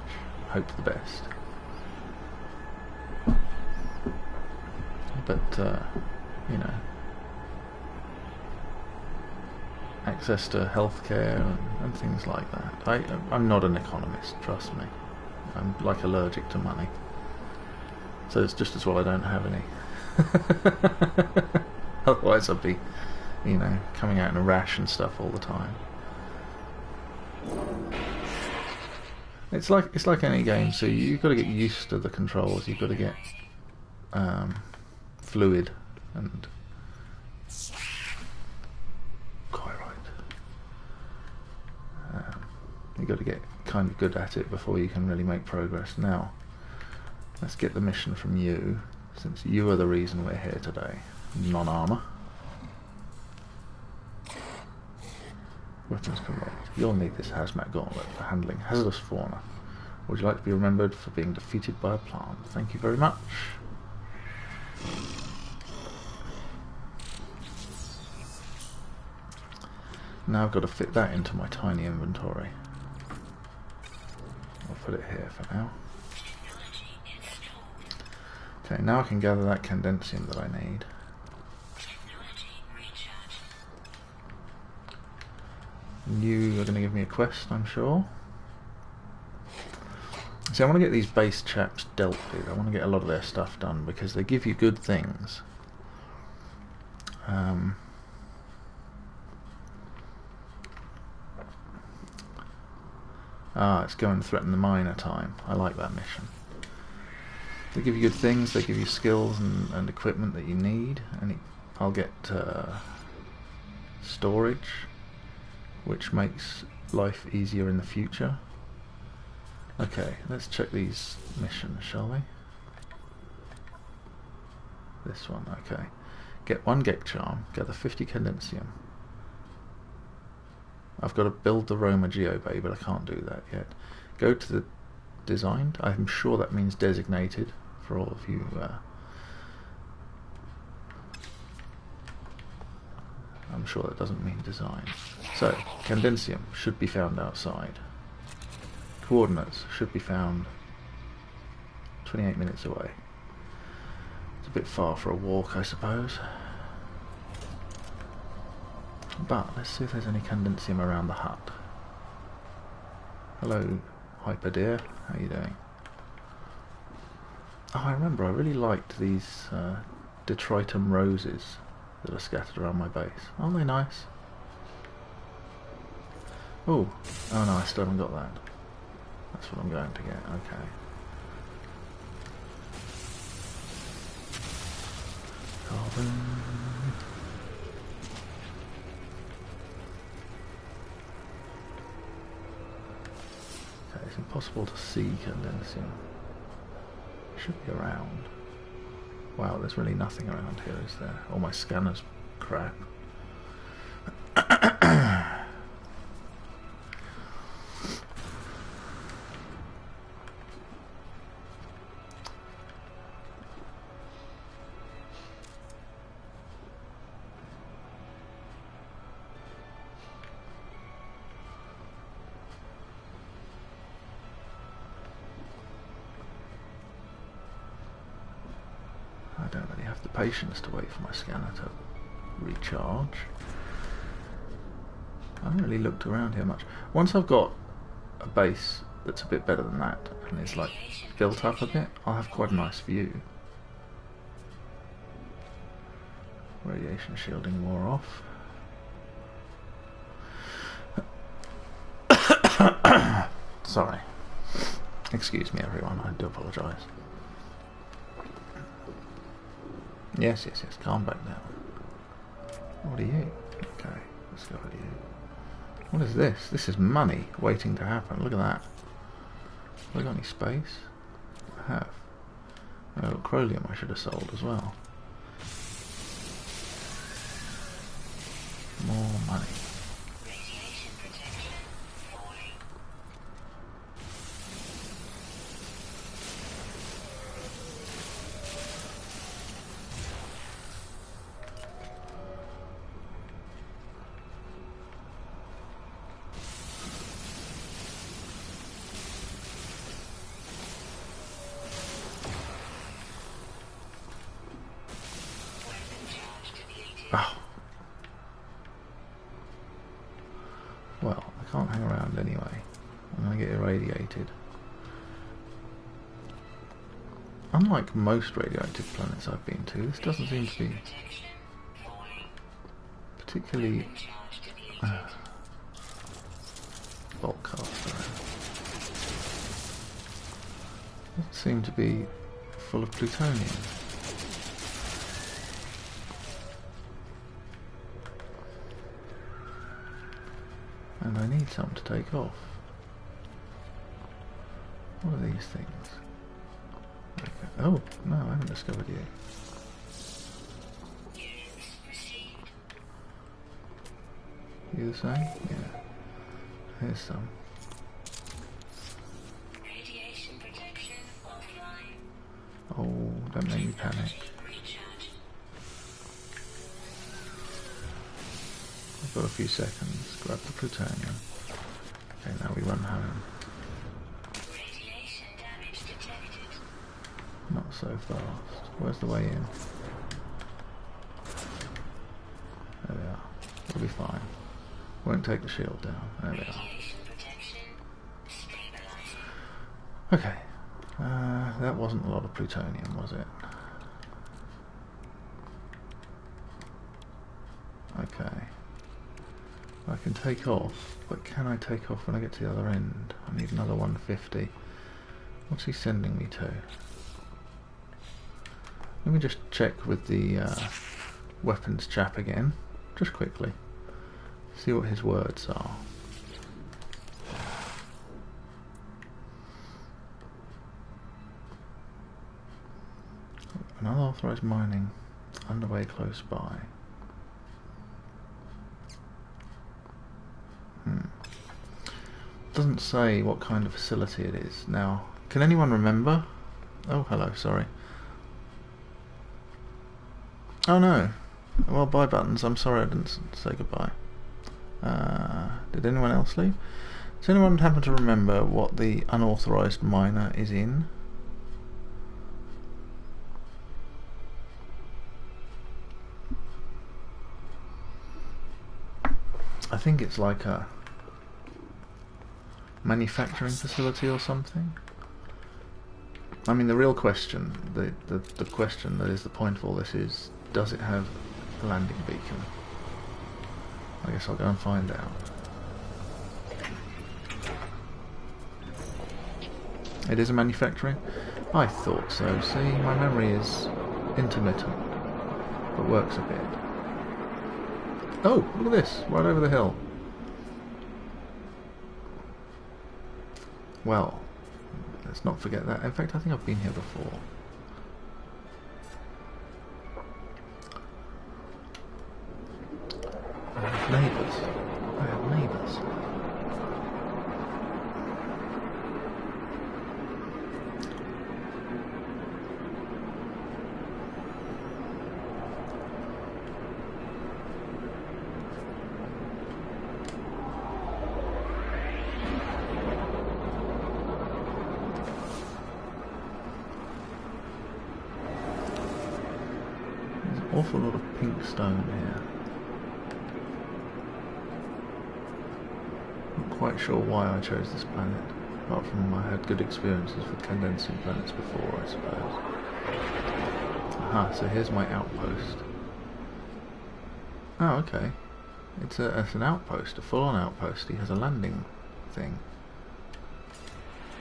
hope for the best. But, you know, access to healthcare and things like that. I'm not an economist, trust me. I'm like allergic to money. So it's just as well I don't have any. Otherwise I'd be, you know, coming out in a rash and stuff all the time. It's like any game, so you've got to get used to the controls, you've got to get fluid and quite right. You've got to get kind of good at it before you can really make progress. Now, let's get the mission from you, since you are the reason we're here today. Non-armor. Weapons correct. You'll need this hazmat gauntlet for handling hazardous fauna. Would you like to be remembered for being defeated by a plant? Thank you very much. Now I've got to fit that into my tiny inventory. I'll put it here for now. Okay, now I can gather that condensium that I need. You are going to give me a quest, I'm sure. See, I want to get these base chaps dealt with. I want to get a lot of their stuff done because they give you good things. It's go and threaten the miner time. I like that mission. They give you good things, they give you skills and equipment that you need, and I'll get storage, which makes life easier in the future. Okay, let's check these missions, shall we? This one, okay. Get 1 Gek Charm, gather 50 Condensium. I've got to build the Roma Geobay, but I can't do that yet. Go to the designed. I'm sure that means designated for all of you. I'm sure that doesn't mean designed. So, Condensium should be found outside. Coordinates should be found 28 minutes away. It's a bit far for a walk, I suppose. But let's see if there's any Condensium around the hut. Hello, Hyperdeer. How you doing? Oh, I remember. I really liked these detritum roses that are scattered around my base. Aren't they nice? Oh no, I still haven't got that. That's what I'm going to get. Okay. Carbon. Okay, it's impossible to see Condensium. Should be around. Wow, there's really nothing around here, is there? All my scanner's crap. I don't really have the patience to wait for my scanner to recharge. I haven't really looked around here much. Once I've got a base that's a bit better than that and is like built up a bit, I'll have quite a nice view. Radiation shielding wore off. Sorry. Excuse me everyone, I do apologise. Yes, yes, yes, calm back down. What are you? Okay, let's go with you. What is this? This is money waiting to happen. Look at that. Have I got any space? I have. Oh, Crolium I should have sold as well. More money. Oh. Well, I can't hang around anyway. I'm going to get irradiated. Unlike most radioactive planets I've been to, this doesn't seem to be particularly bulk caster. Doesn't seem to be full of plutonium. And I need some to take off. What are these things? Okay. Oh, no, I haven't discovered you. You the same? Yeah. Here's some. Oh, don't make me panic. I've got a few seconds. Grab the plutonium. Okay, now we run home. Not so fast. Where's the way in? There we are. We'll be fine. Won't take the shield down. There we are. Okay. That wasn't a lot of plutonium, was it? Okay. I can take off, but can I take off when I get to the other end? I need another 150. What's he sending me to? Let me just check with the weapons chap again, just quickly. See what his words are. Unauthorized mining underway close by. Doesn't say what kind of facility it is. Now, can anyone remember? Oh, hello, sorry. Oh no. Well, bye buttons. I'm sorry I didn't say goodbye. Did anyone else leave? Does anyone happen to remember what the unauthorized miner is in? I think it's like a manufacturing facility or something. I mean, the real question, the question that is the point of all this is, does it have a landing beacon? I guess I'll go and find out. It is a manufacturing? I thought so. See, my memory is intermittent, but works a bit. Oh, look at this, right over the hill. Well, let's not forget that. In fact, I think I've been here before. I have neighbours. I have neighbours. Awful lot of pink stone here. Not quite sure why I chose this planet, apart from I had good experiences with condensing planets before, I suppose. Aha, so here's my outpost. Oh, okay. It's an outpost, a full-on outpost. He has a landing thing.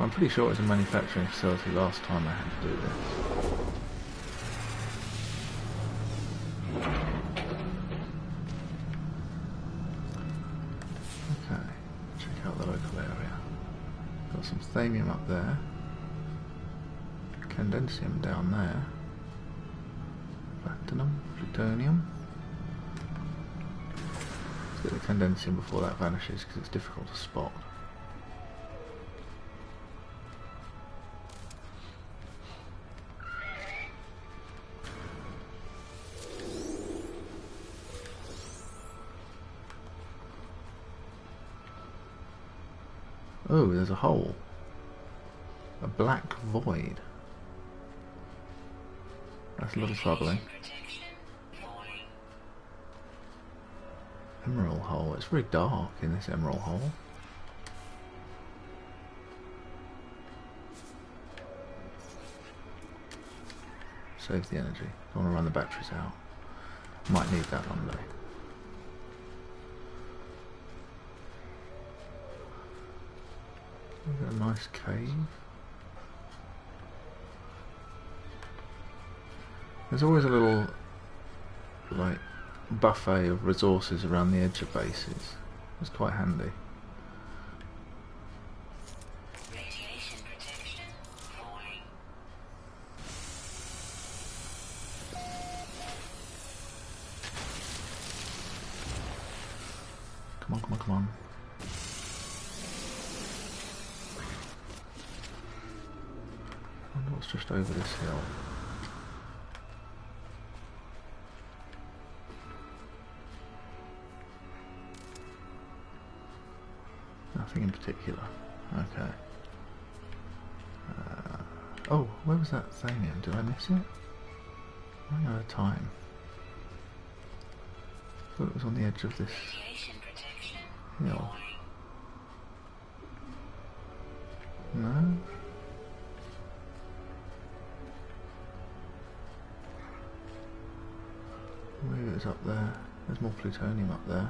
I'm pretty sure it was a manufacturing facility last time I had to do this. Some thamium up there, condensium down there, platinum, plutonium. Let's get the condensium before that vanishes because it's difficult to spot. Oh, there's a hole. A black void. That's a little troubling. Emerald hole. It's very dark in this emerald hole. Save the energy. Don't want to run the batteries out. Might need that one day. We've got a nice cave. There's always a little, like, buffet of resources around the edge of bases. It's quite handy. Radiation protection falling. Come on, come on, come on. I wonder what's just over this hill. Nothing in particular. Okay. Oh, where was that thamium? Did I miss it? Running out of time. I thought it was on the edge of this. Radiation protection Heal. No? Maybe it's up there. There's more plutonium up there.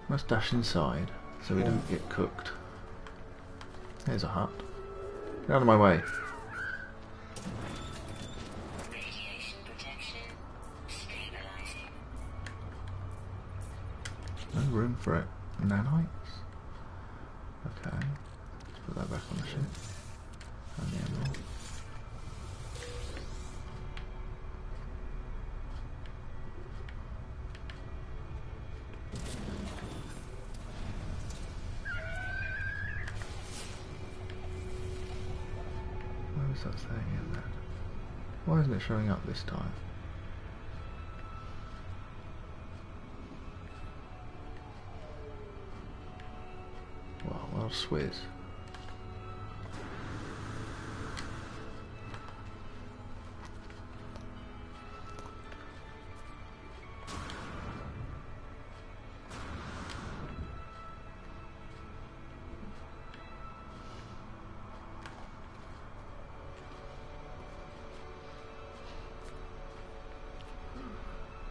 Let's dash inside so we don't get cooked. Here's a hut. Get out of my way. Radiation protection stabilizing. No room for it. Nanites? Okay. Let's put that back on the ship. And the emerald. Where was that saying in there? Why isn't it showing up this time? Well, Swizz.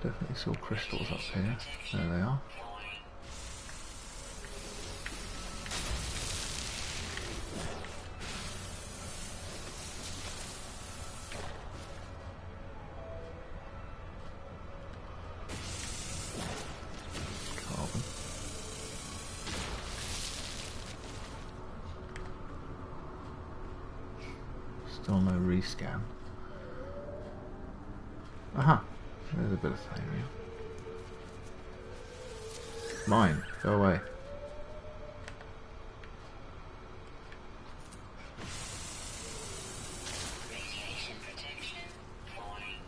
Definitely saw crystals up here. There they are. Carbon. Still no rescan. Aha! There's a bit of thing. Mine. Go away. Radiation protection falling.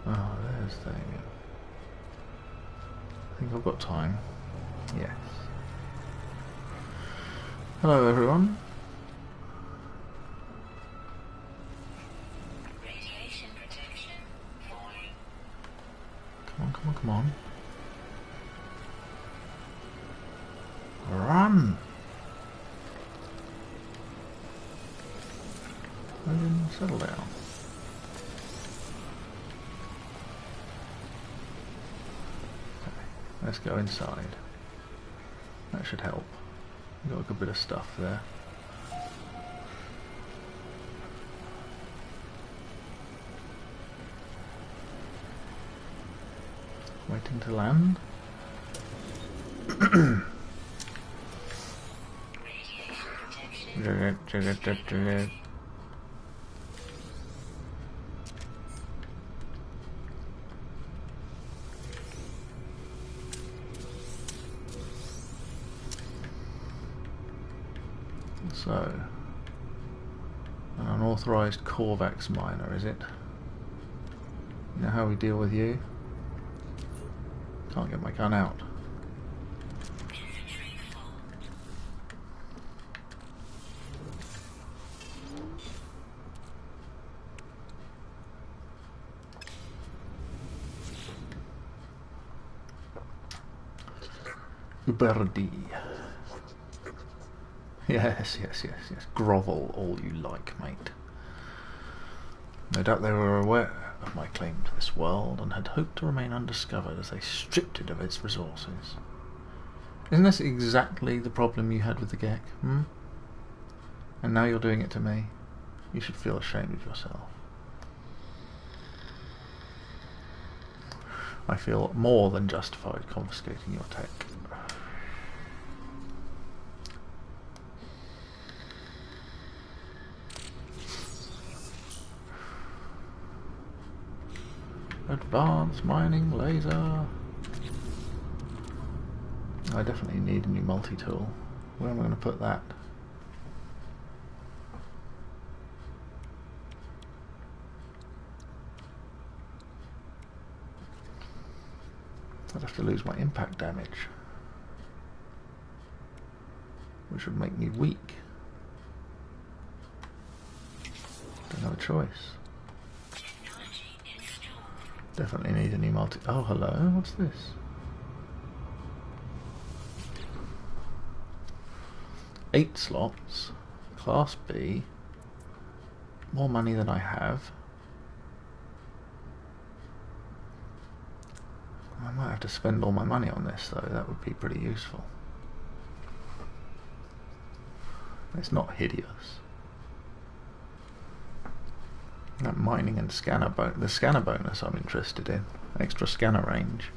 Oh, there's the thing. I think I've got time. Yes. Hello, everyone. Radiation protection falling. Come on, come on, come on. Run! Settle down. Let's go inside. That should help. Got a good bit of stuff there. Waiting to land. Radiation protection. So, an unauthorized Corvax miner, is it? You know how we deal with you? Can't get my gun out. Infantry formed. Uberdi. Yes, yes, yes, yes. Grovel all you like, mate. No doubt they were aware of my claim to this world and had hoped to remain undiscovered as they stripped it of its resources. Isn't this exactly the problem you had with the Gek, hmm? And now you're doing it to me. You should feel ashamed of yourself. I feel more than justified confiscating your tech. Advanced mining laser. I definitely need a new multi-tool. Where am I going to put that? I'd have to lose my impact damage, which would make me weak. Don't have a choice. Definitely need a new multi. Oh, hello. What's this? Eight slots. Class B. More money than I have. I might have to spend all my money on this though. That would be pretty useful. It's not hideous. That mining and scanner the scanner bonus I'm interested in. Extra scanner range.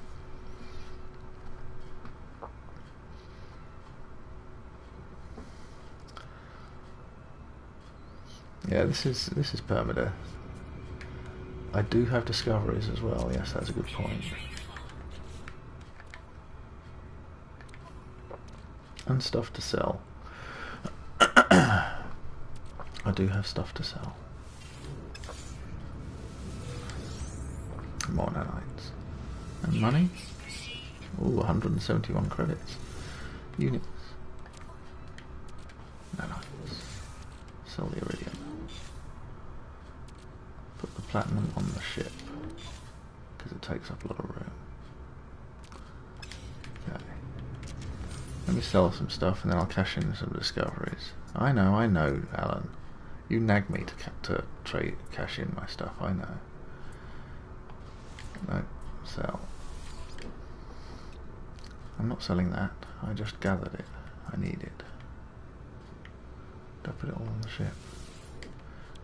Yeah, this is permadeath. I do have discoveries as well. Yes, that's a good point. And stuff to sell. I do have stuff to sell. More nanites. And money? Ooh, 171 credits. Units. Nanites. Sell the iridium. Put the platinum on the ship, because it takes up a lot of room. Okay. Let me sell some stuff and then I'll cash in some discoveries. I know, Alan. You nag me to cash in my stuff, I know. No, sell. I'm not selling that. I just gathered it. I need it. Don't put it all on the ship.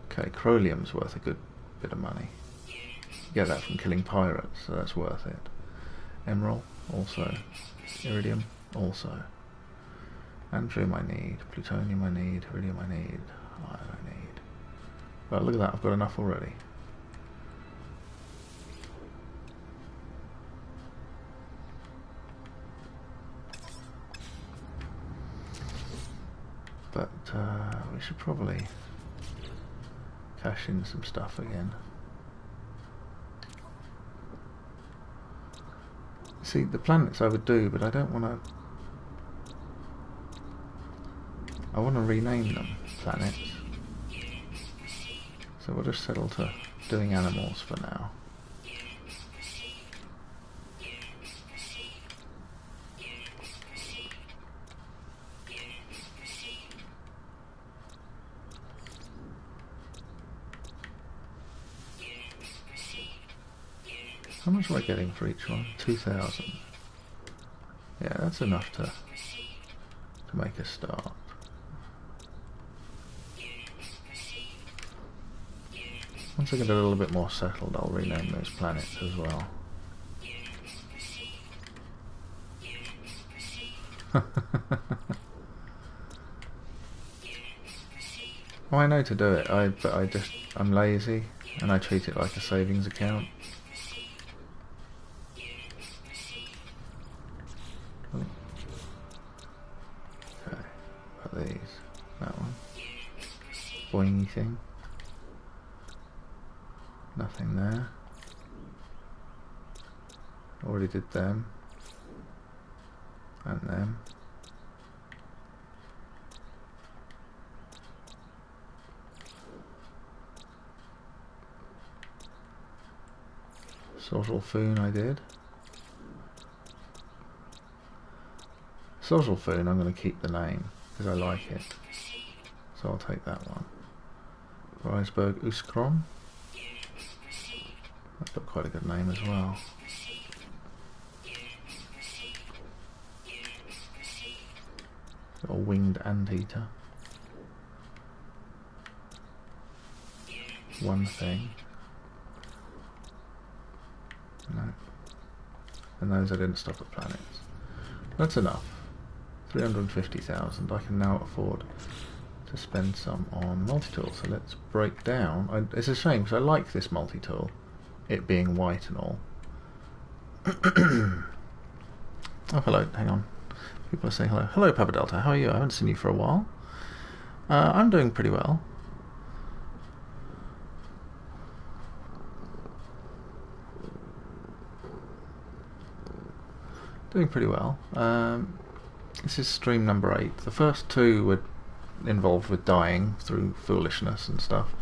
Okay, Crolium's worth a good bit of money. You get that from killing pirates, so that's worth it. Emerald, also. Iridium, also. Andrium I need. Plutonium I need. Iridium I need. Iron I need. Well, look at that, I've got enough already. But we should probably cash in some stuff again. See, the planets I would do, but I don't want to. I want to rename them planets. So we'll just settle to doing animals for now. How much am I getting for each one? 2,000. Yeah, that's enough to make a start. Once I get a little bit more settled, I'll rename those planets as well. Oh, I know to do it, but I'm lazy and I treat it like a savings account. Okay, got these. That one. Boingy thing. Nothing there. Already did them. And them. Social Foon I did. Social Foon, I'm going to keep the name because I like it. So I'll take that one. Reisberg Uskron. That's got quite a good name as well. Got a winged anteater. One thing. No. And those I didn't stop at planets. That's enough. 350,000. I can now afford to spend some on multi-tool. So let's break down. It's a shame because I like this multi-tool. It being white and all. Oh, hello. Hang on. People are saying hello. Hello, Papa Delta. How are you? I haven't seen you for a while. I'm doing pretty well. Doing pretty well. This is stream number 8. The first 2 were involved with dying through foolishness and stuff.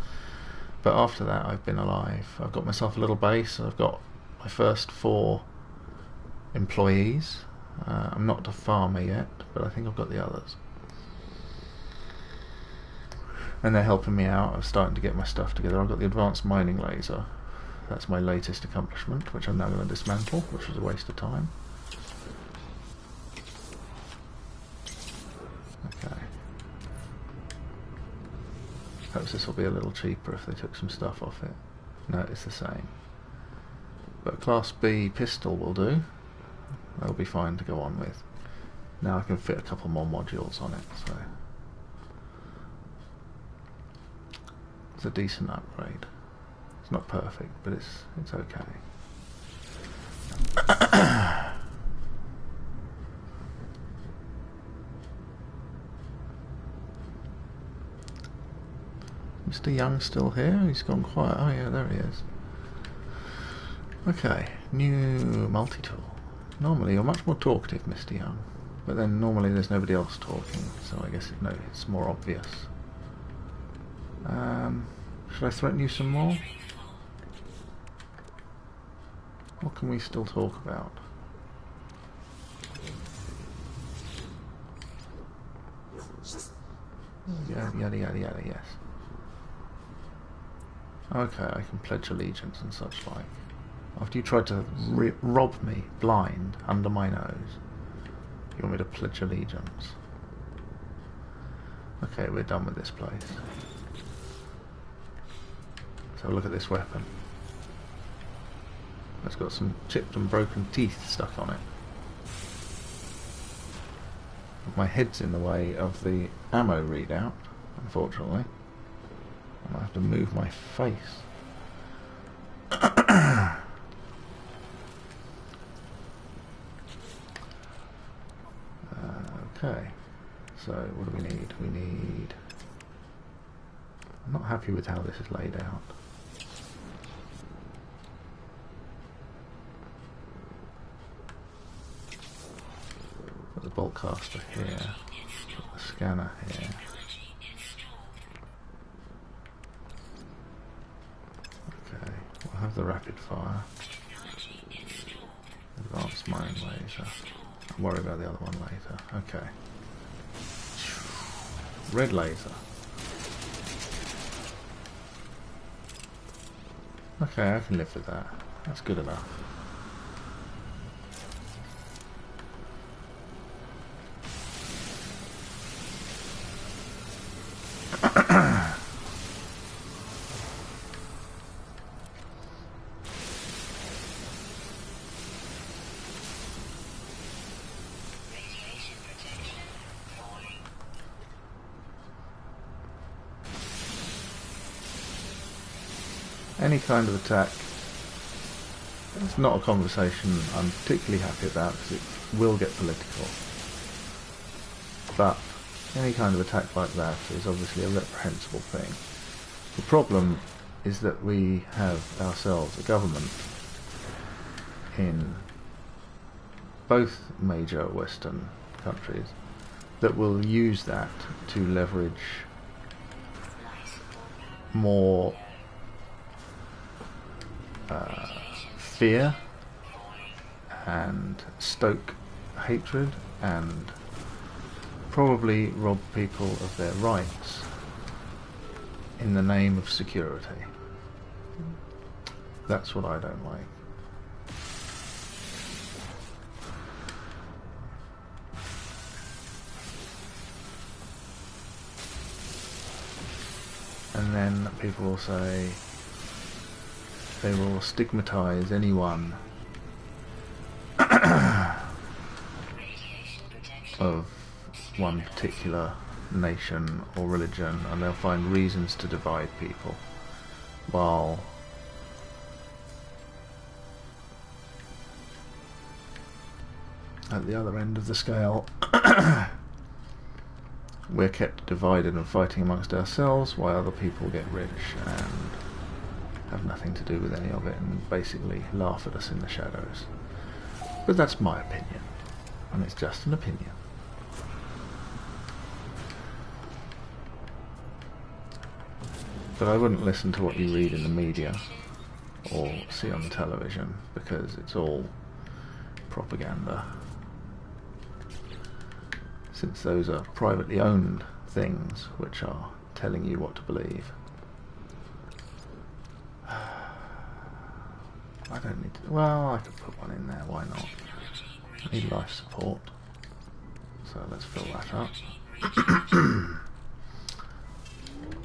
But after that, I've been alive. I've got myself a little base. I've got my first 4 employees. I'm not a farmer yet, but I think I've got the others. And they're helping me out. I'm starting to get my stuff together. I've got the advanced mining laser. That's my latest accomplishment, which I'm now going to dismantle, which was a waste of time. Okay. Perhaps this will be a little cheaper if they took some stuff off it. No, it's the same. But Class B pistol will do. That'll be fine to go on with. Now I can fit a couple more modules on it, so it's a decent upgrade. It's not perfect, but it's okay. Mr. Young still here? He's gone quiet. Oh yeah, there he is. Okay, new multi-tool. Normally you're much more talkative, Mr. Young, but then normally there's nobody else talking, so I guess it's more obvious. Should I threaten you some more? What can we still talk about? Yada yada yada, yes. Okay, I can pledge allegiance and such like. After you tried to rob me blind under my nose, you want me to pledge allegiance? Okay, we're done with this place. Let's have a look at this weapon. It's got some chipped and broken teeth stuck on it. My head's in the way of the ammo readout, unfortunately. I might have to move my face. Okay, so what do we need? We need... I'm not happy with how this is laid out. Got the bolt caster here, got the scanner here. Okay, we'll have the rapid fire. Advanced mining laser. I'll worry about the other one later. Okay. Red laser. Okay, I can live with that. That's good enough. Any kind of attack, it's not a conversation I'm particularly happy about because it will get political, but any kind of attack like that is obviously a reprehensible thing. The problem is that we have ourselves a government in both major Western countries that will use that to leverage more fear and stoke hatred and probably rob people of their rights in the name of security. That's what I don't like. And then people will say they will stigmatize anyone of one particular nation or religion, and they'll find reasons to divide people, while at the other end of the scale we're kept divided and fighting amongst ourselves while other people get rich and have nothing to do with any of it and basically laugh at us in the shadows. But that's my opinion. And it's just an opinion. But I wouldn't listen to what you read in the media or see on the television, because it's all propaganda. Since those are privately owned things which are telling you what to believe. I don't need to, well, I could put one in there, why not? I need life support. So let's fill that up.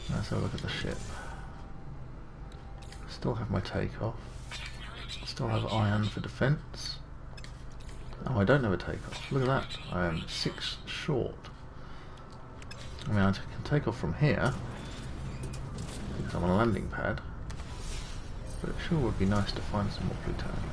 Let's have a look at the ship. Still have my takeoff. Still have iron for defence. Oh, I don't have a takeoff. Look at that. I am 6 short. I mean, I can take off from here because I'm on a landing pad. But it sure would be nice to find some more plutonium.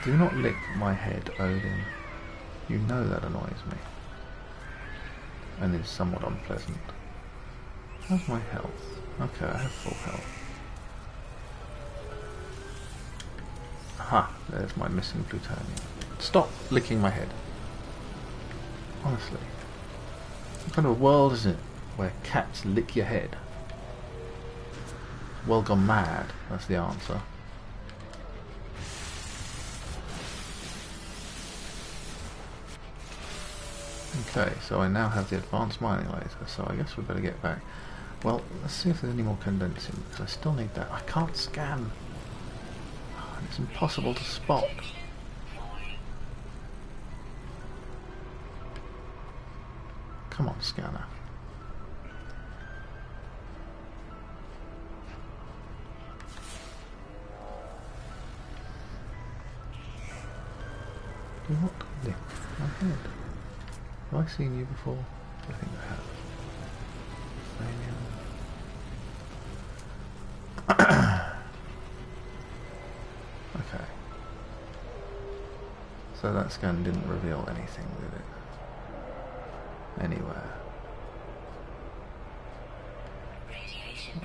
Do not lick my head, Odin. You know that annoys me. And is somewhat unpleasant. How's my health? Okay, I have full health. Aha, there's my missing plutonium. Stop licking my head. Honestly. What kind of a world is it where cats lick your head? World gone mad, that's the answer. Okay, so I now have the advanced mining laser, so I guess we better get back. Well, let's see if there's any more condensium, because I still need that. I can't scan. Oh, it's impossible to spot. Come on, scanner. Do not lick my head. Have I seen you before? I think I have. Okay. So that scan didn't reveal anything, did it? Anywhere.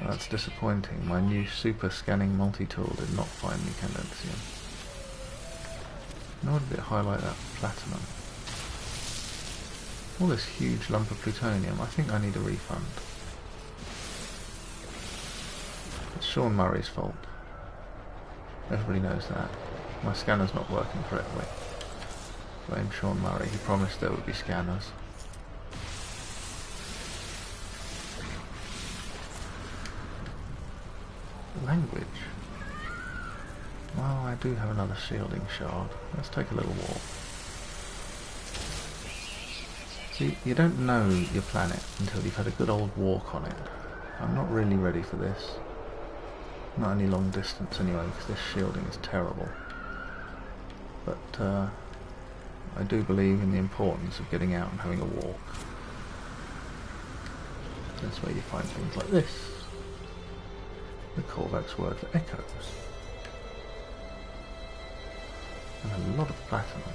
That's disappointing. My new super scanning multi-tool did not find me condensium. Nor did it highlight that platinum. All this huge lump of plutonium. I think I need a refund. It's Sean Murray's fault. Everybody knows that. My scanner's not working correctly. Blame Sean Murray. He promised there would be scanners. Language. Well, I do have another shielding shard. Let's take a little walk. See, you don't know your planet until you've had a good old walk on it. I'm not really ready for this. Not any long distance anyway, because this shielding is terrible. But I do believe in the importance of getting out and having a walk. That's where you find things like this. The Korvax word for echoes. And a lot of platinum.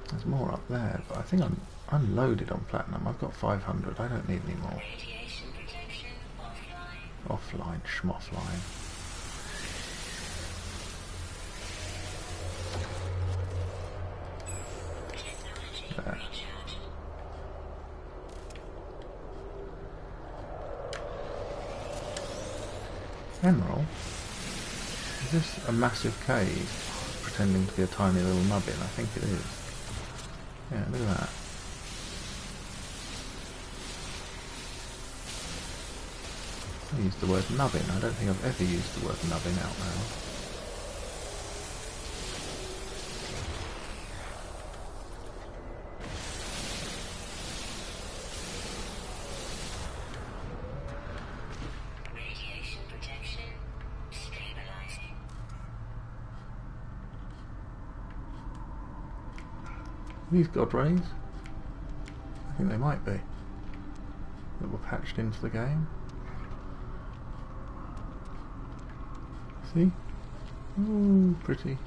There's more up there, but I think I'm loaded on platinum. I've got 500. I don't need any more. Offline, schmoffline. There. Emerald? Is this a massive cave pretending to be a tiny little nubbin? I think it is. Yeah, look at that. I used the word nubbin. I don't think I've ever used the word nubbin out loud. these God rays? I think they might be. That were patched into the game. See? Ooh, pretty.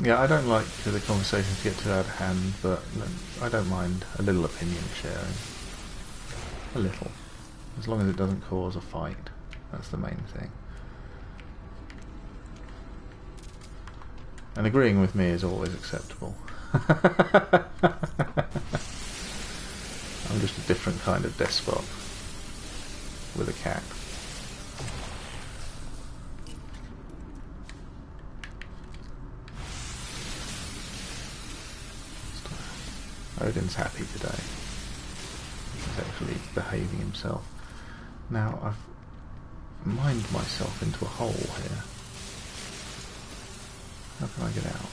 Yeah, I don't like the conversations get too out of hand, but I don't mind a little opinion sharing. A little. As long as it doesn't cause a fight. That's the main thing. And agreeing with me is always acceptable. I'm just a different kind of despot with a cat. Odin's happy today. He's actually behaving himself. Now I've mined myself into a hole here. How can I get out?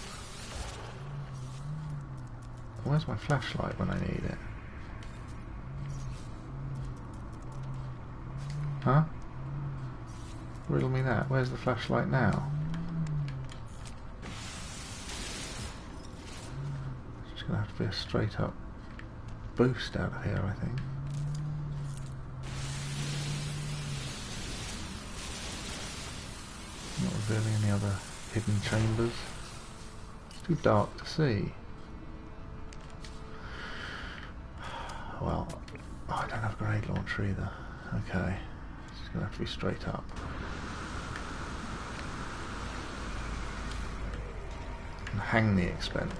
Where's my flashlight when I need it? Huh? Riddle me that. Where's the flashlight now? It's just gonna have to be a straight up boost out of here, I think. Not revealing any other hidden chambers. It's too dark to see. Well, I don't have a grenade launcher either. Okay, it's just gonna have to be straight up. And hang the expense.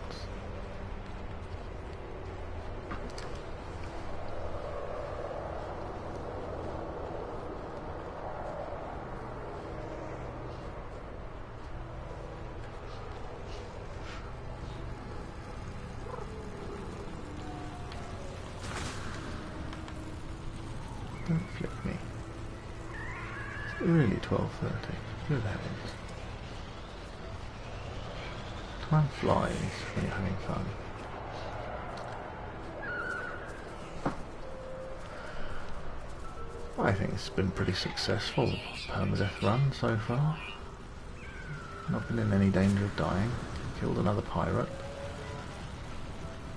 Don't flick me. It's really 12:30. Good heavens. Time flies when you're having fun. I think it's been pretty successful, the Permadeath run so far. Not been in any danger of dying. Killed another pirate.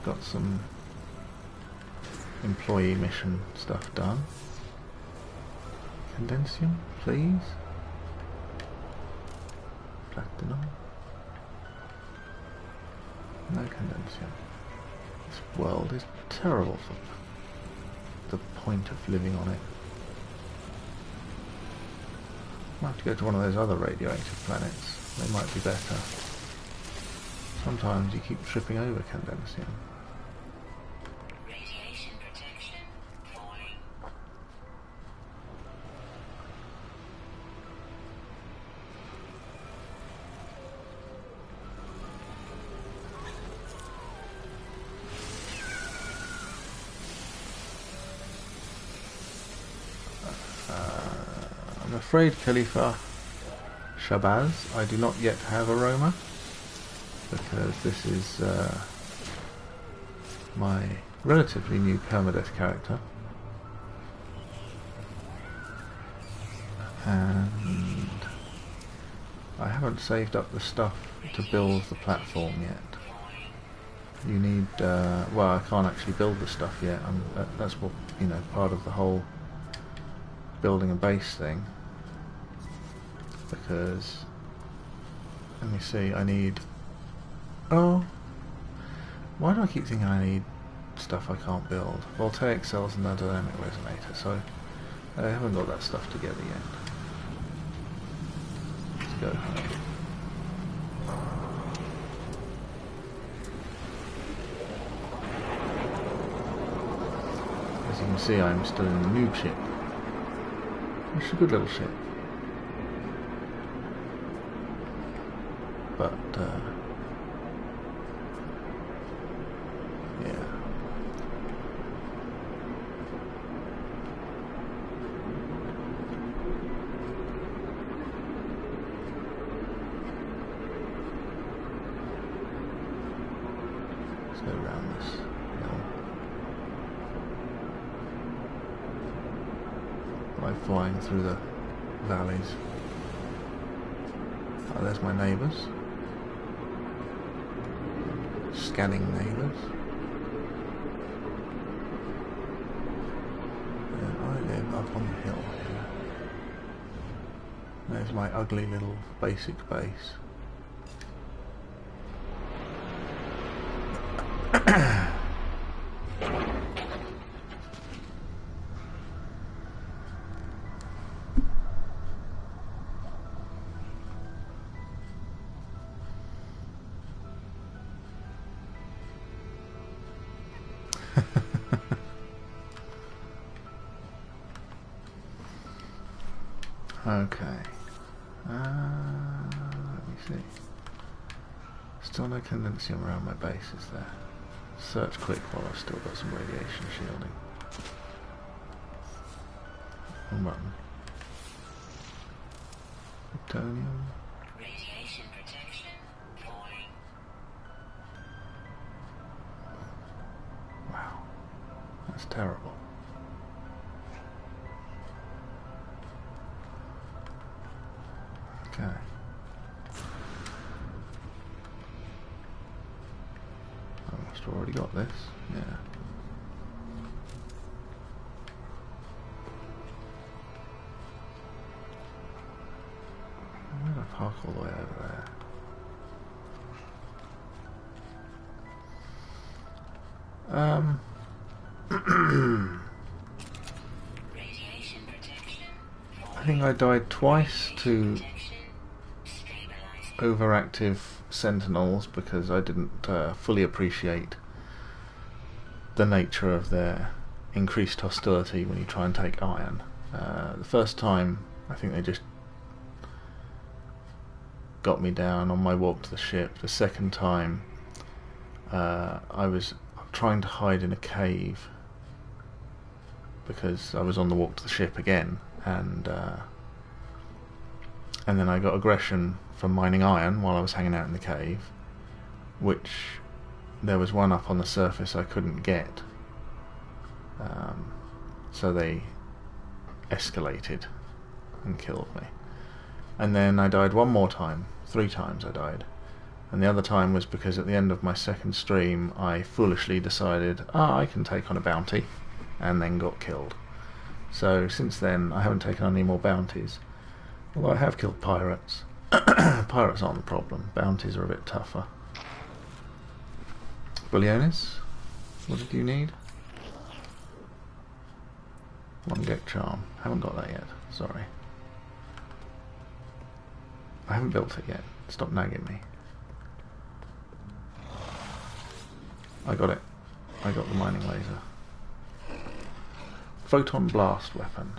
Got some employee mission stuff done. Condensium, please. Platinum. No condensium. This world is terrible for the point of living on it. Might have to go to one of those other radioactive planets. They might be better. Sometimes you keep tripping over condensium. Radiation protection falling. I'm afraid, Khalifa Shabazz, I do not yet have aroma, because this is my relatively new Permadeath character, and I haven't saved up the stuff to build the platform yet. You need, well, I can't actually build the stuff yet. That's what, you know, part of the whole building a base thing. Because, let me see, I need, oh, why do I keep thinking I need stuff I can't build? Voltaic cells and a dynamic resonator, so I haven't got that stuff together yet. Let's go home. As you can see, I'm still in the noob ship. It's a good little ship. But, yeah. go around this hill by flying through the valleys. Oh, there's my neighbours. Scanning neighbours. And I live up on the hill here. There's my ugly little basic base. Okay. Let me see. Still no condensium around my base, is there? Search quick while I've still got some radiation shielding. One button. Plutonium. Radiation protection falling. Wow. That's terrible. Okay. I must have already got this. Yeah. I'm going to park all the way over there. Radiation protection I think I died twice to protection stabilizing. overactive sentinels because I didn't fully appreciate the nature of their increased hostility when you try and take iron. The first time I think they just got me down on my walk to the ship. The second time I was trying to hide in a cave because I was on the walk to the ship again, and then I got aggression from mining iron while I was hanging out in the cave, which there was one up on the surface I couldn't get, so they escalated and killed me. And then I died one more time. 3 times I died, and the other time was because at the end of my second stream I foolishly decided, I can take on a bounty, and then got killed. So since then I haven't taken on any more bounties, although I have killed pirates. Pirates aren't the problem, bounties are a bit tougher. Bullionis, what did you need? 1 Gek charm, haven't got that yet, sorry. I haven't built it yet. Stop nagging me. I got it. I got the mining laser. Photon blast weapon.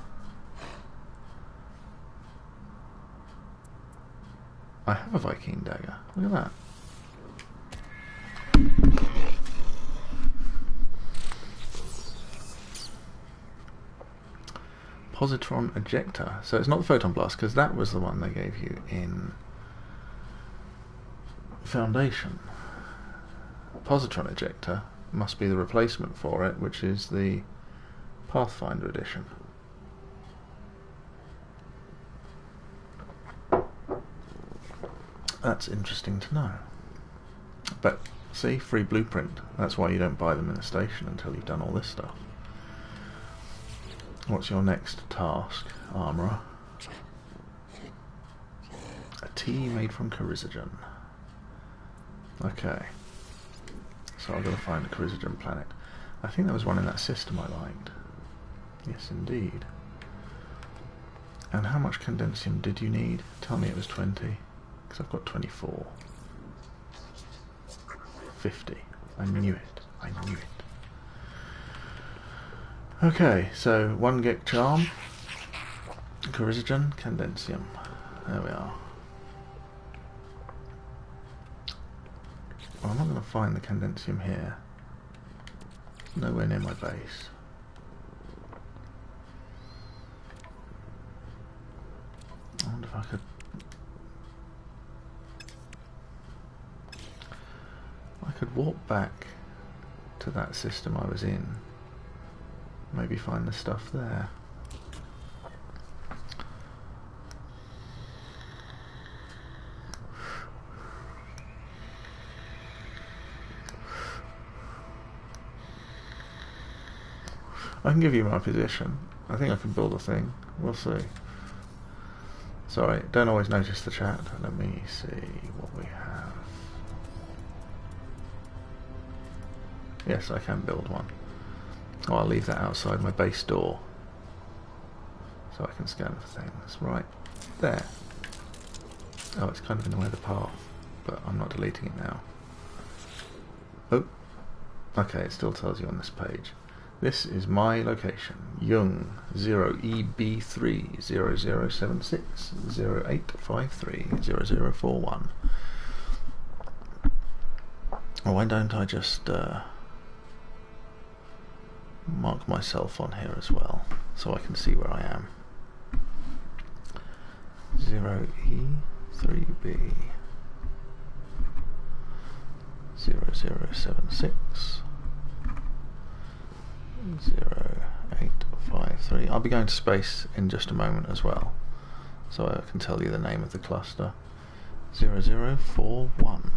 I have a Vy'keen dagger. Look at that. Positron ejector. So it's not the photon blast, because that was the one they gave you in Foundation. Positron ejector must be the replacement for it, which is the Pathfinder edition. That's interesting to know. But see, free blueprint. That's why you don't buy them in the station until you've done all this stuff. What's your next task, Armourer? A tea made from chrysogen. Okay. So I've got to find a chrysogen planet. I think there was one in that system I liked. Yes, indeed. And how much condensium did you need? Tell me it was 20, because I've got 24. 50. I knew it. I knew it. Okay, so 1 Gek charm, chrysogen, condensium. There we are. Well, I'm not going to find the condensium here. It's nowhere near my base. I wonder if I could... I could walk back to that system I was in. Maybe find the stuff there. I can give you my position. I think I can build a thing. We'll see. Sorry, don't always notice the chat. Let me see what we have. Yes, I can build one. Oh, I'll leave that outside my base door, so I can scan for things. Right there. Oh, it's kind of in the way of the path, but I'm not deleting it now. Oh, okay, it still tells you on this page. This is my location, Young 0EB3 0076 0853 0041. Why don't I just mark myself on here as well, so I can see where I am. 0E3B 0076 0853. I'll be going to space in just a moment as well, so I can tell you the name of the cluster. 0041.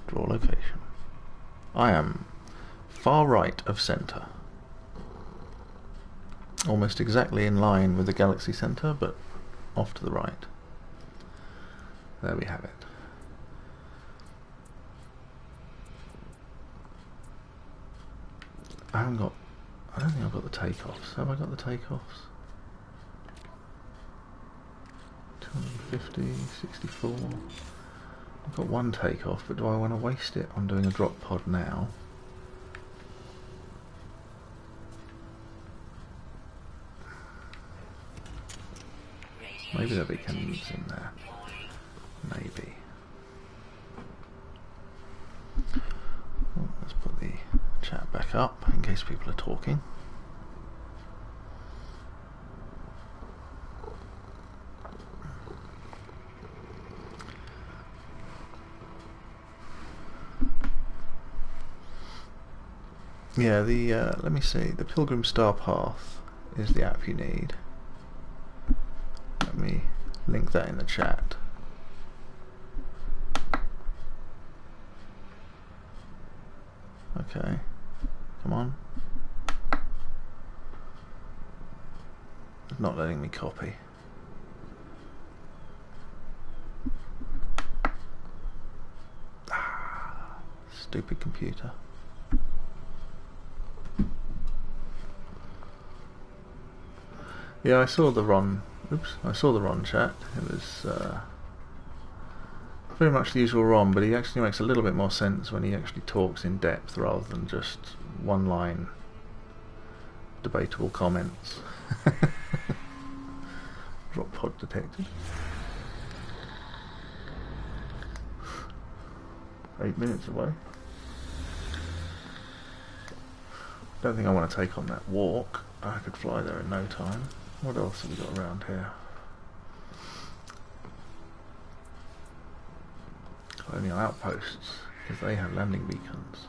Draw location. I am far right of centre. Almost exactly in line with the galaxy centre, but off to the right. There we have it. I don't think I've got the takeoffs. Have I got the takeoffs? 250, 64. I've got one takeoff, but do I want to waste it on doing a drop pod now? Maybe there'll be cannons in there. Maybe. Oh, let's put the chat back up in case people are talking. Yeah, let me see, the Pilgrim Star Path is the app you need. Let me link that in the chat. Okay, come on. It's not letting me copy. Ah, stupid computer. Yeah, I saw the Ron. Oops, I saw the Ron chat. It was very much the usual Ron, but he actually makes a little bit more sense when he actually talks in depth rather than just one-line debatable comments. Drop pod detected. 8 minutes away. Don't think I want to take on that walk. I could fly there in no time. What else have we got around here? Colonial outposts, because they have landing beacons.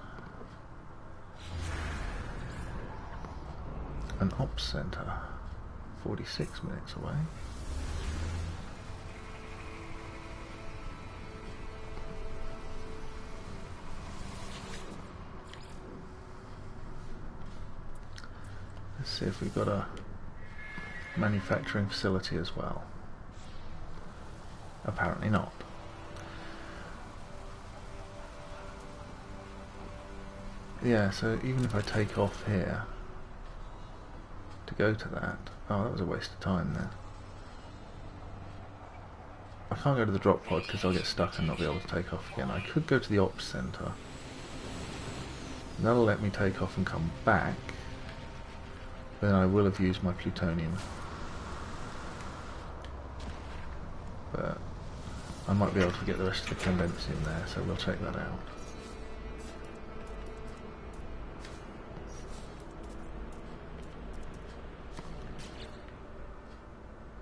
An ops centre, 46 minutes away. Let's see if we've got a manufacturing facility as well. Apparently not. Yeah, so even if I take off here to go to that, oh, that was a waste of time then. I can't go to the drop pod because I'll get stuck and not be able to take off again. I could go to the ops centre. That'll let me take off and come back. Then I will have used my plutonium. But I might be able to get the rest of the condense in there, so we'll check that out.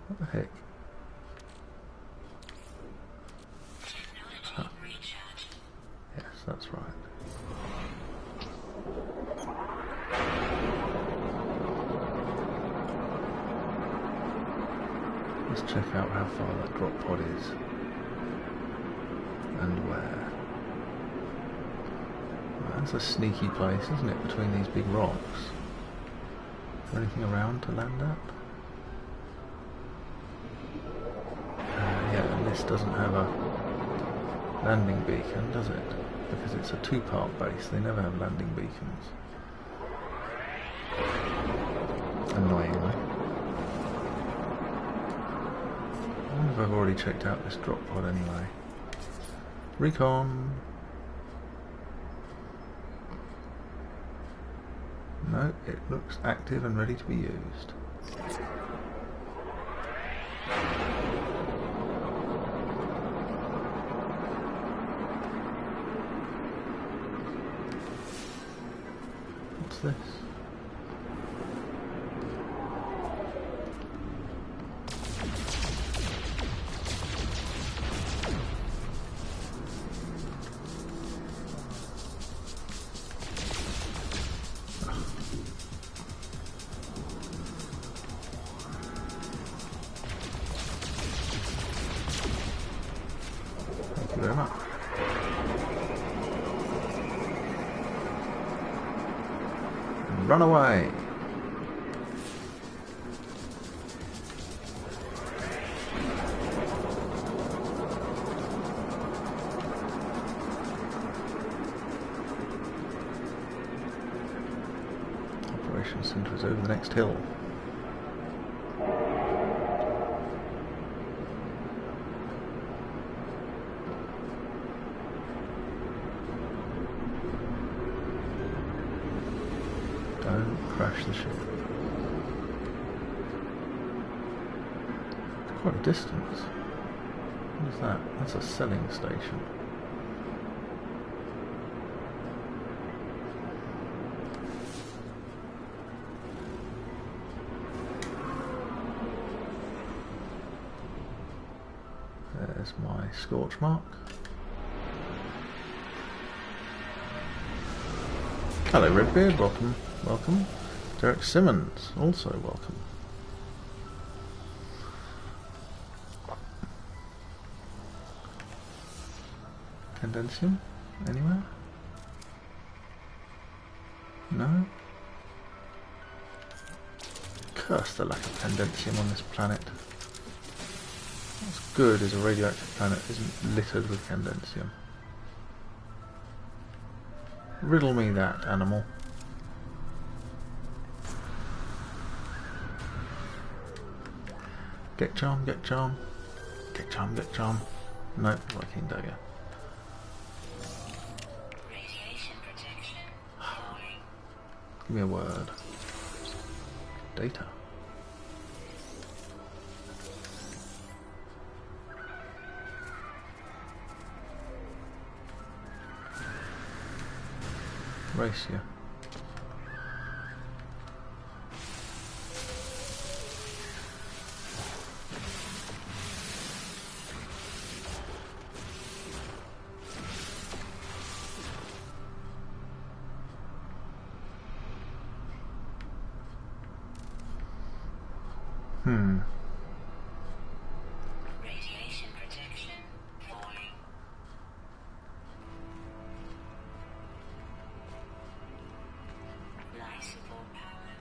What the heck? Huh. Yes, that's right. check out how far that drop pod is. And where. Well, that's a sneaky place, isn't it, between these big rocks? Is there anything around to land at? Yeah, and this doesn't have a landing beacon, does it? Because it's a two-part base, they never have landing beacons. Annoyingly. I wonder if I've already checked out this drop pod anyway. Recon! No, it looks active and ready to be used. What's this? Thank you very much. And run away! Operations Centre is over the next hill. Don't crash the ship. Quite a distance. What is that? That's a selling station. There's my scorch mark. Hello Redbeard, welcome, welcome. Derek Simmons, also welcome. Condensium, anywhere? No? Curse the lack of condensium on this planet. What's good is a radioactive planet isn't littered with condensium. Riddle me that, animal. Get charm, get charm. Get charm, get charm. Nope, Vy'keen dagger. Radiation protection. Falling. Give me a word. Data. Ratio. Radiation protection. Falling. Life support power.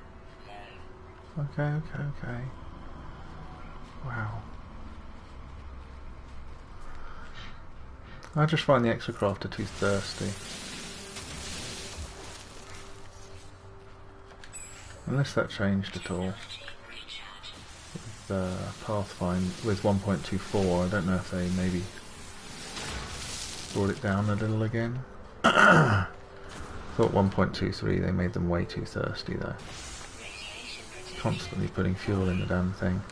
Low. Okay. Wow. I just find the exocraft are too thirsty. Unless that changed at all. With Pathfind with 1.24, I don't know if they maybe brought it down a little again. Thought 1.23 they made them way too thirsty though. Constantly putting fuel in the damn thing.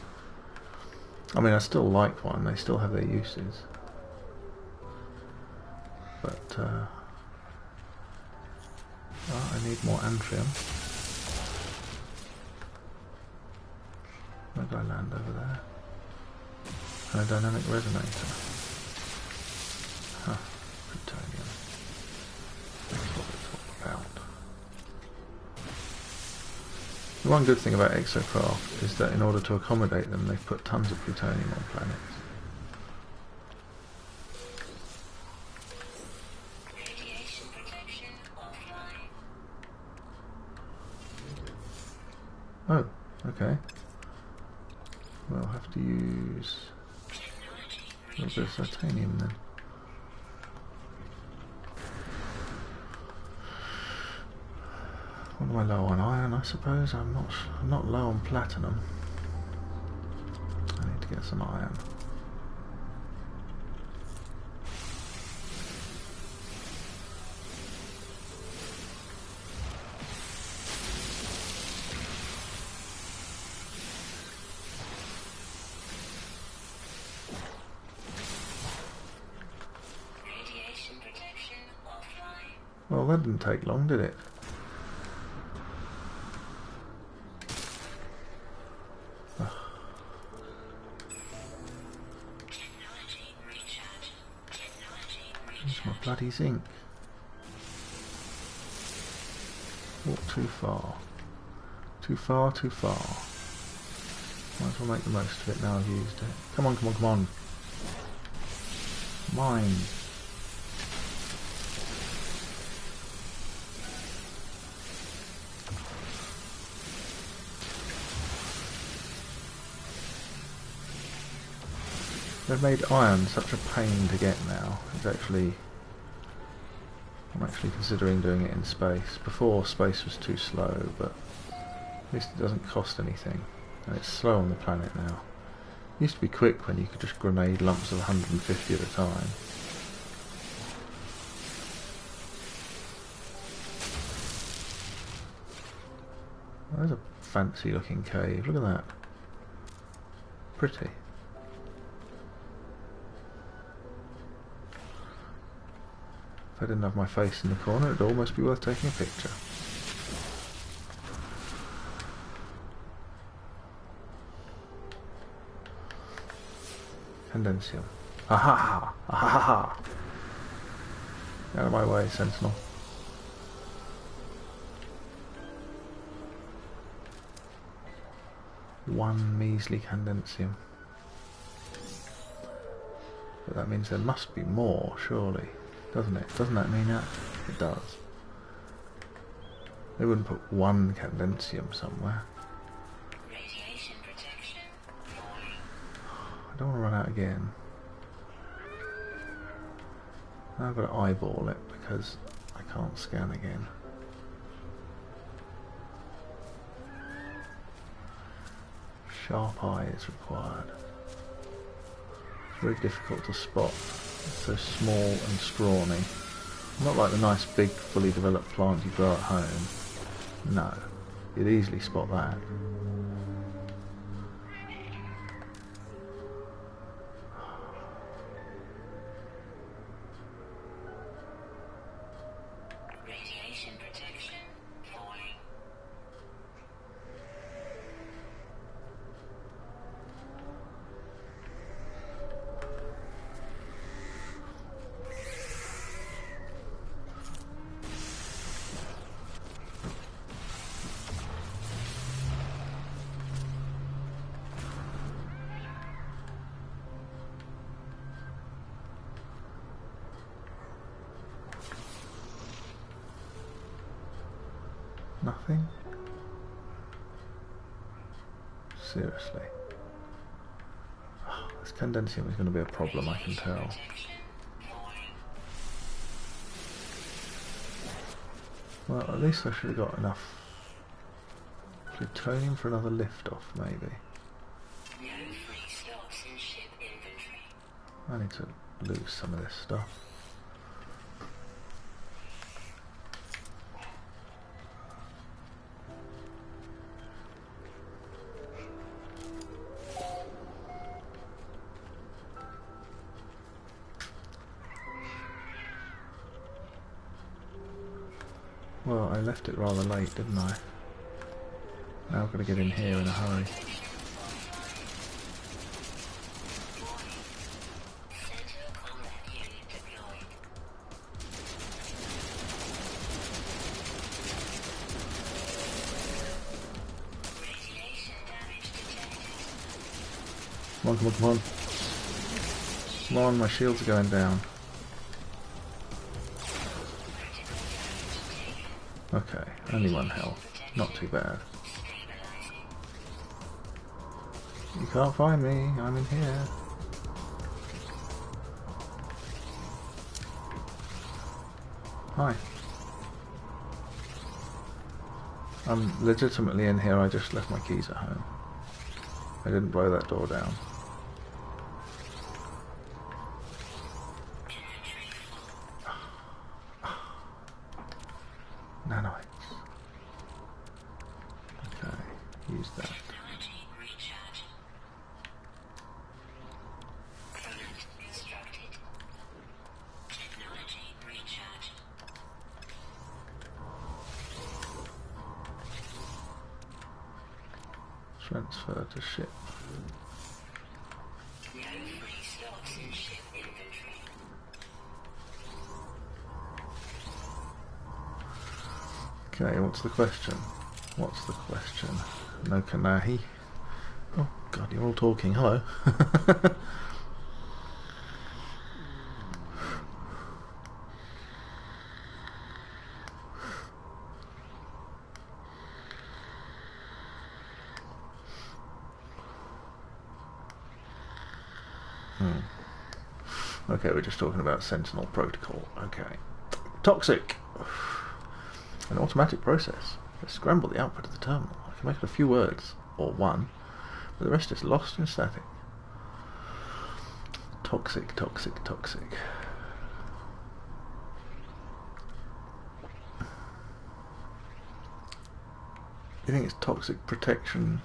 I mean, I still like one, they still have their uses. But, well, I need more antrium. Where do I land over there? And a dynamic resonator. Huh, plutonium. That's what it's all about. one good thing about exocraft is that in order to accommodate them, they've put tons of plutonium on planets. Radiation protection offline. Oh, okay. We'll have to use a little bit of titanium then. What am I low on? Iron, I suppose. I'm not low on platinum. I need to get some iron. Radiation protection offline. Well, that didn't take long, did it? Technology recharge. Technology Where's my recharge. bloody zinc? Walk too far. Too far, too far. Might as well make the most of it now I've used it. Come on, come on, come on. Mine. They've made iron such a pain to get now. I'm actually considering doing it in space. Before, space was too slow, but at least it doesn't cost anything. And it's slow on the planet now. It used to be quick when you could just grenade lumps of 150 at a time. There's a fancy looking cave. Look at that. Pretty. If I didn't have my face in the corner, it'd almost be worth taking a picture. Condensium. Ha ha ha! Ha ha ha! Out of my way, Sentinel. One measly condensium. But that means there must be more, surely. Doesn't it? Doesn't that mean that? It does. They wouldn't put one condensium somewhere. Radiation protection falling. I don't want to run out again. Now I've got to eyeball it because I can't scan again. Sharp eye is required. It's very difficult to spot. It's so small and scrawny. Not like the nice big fully developed plant you grow at home. No, you'd easily spot that. Radiation protection falling. Nothing? Seriously. Oh, this condensium is going to be a problem, I can tell. Protection falling. Well, at least I should have got enough plutonium for another lift-off, maybe. No free slots in ship inventory. I need to lose some of this stuff. Well, I left it rather late, didn't I? Now I've got to get in here in a hurry. Center combat unit deployed. on, come on, come on. Come on, my shields are going down. Okay, only 1 health. Not too bad. You can't find me, I'm in here. Hi. I'm legitimately in here, I just left my keys at home. I didn't blow that door down. Nanites. Okay, use that. Transfer to ship. No free slots in ship inventory. Okay, what's the question? What's the question? No Kanahi? Oh god, you're all talking. Hello. Okay, we're just talking about Sentinel Protocol. Okay. Toxic! An automatic process. Let's scramble the output of the terminal. I can make it a few words, or 1, but the rest is lost in static. Toxic, toxic, toxic. You think it's toxic protection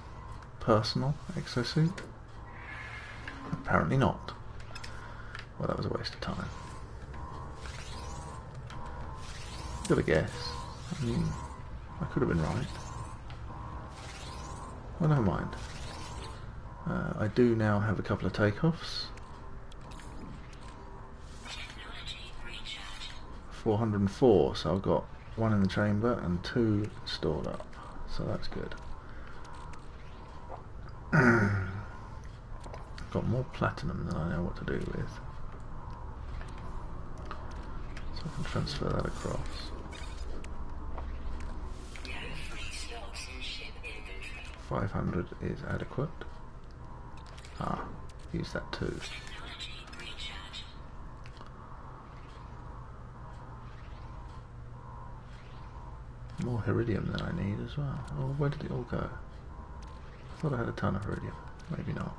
personal exosuit? Apparently not. Well, that was a waste of time. Got a guess. I mean, I could have been right. Well, never mind. I do now have a couple of takeoffs. 404, so I've got 1 in the chamber and 2 stored up. So that's good. Got more platinum than I know what to do with. So I can transfer that across. 500 is adequate. Ah, use that too. More iridium than I need as well. Oh, where did it all go? I thought I had a ton of iridium. Maybe not.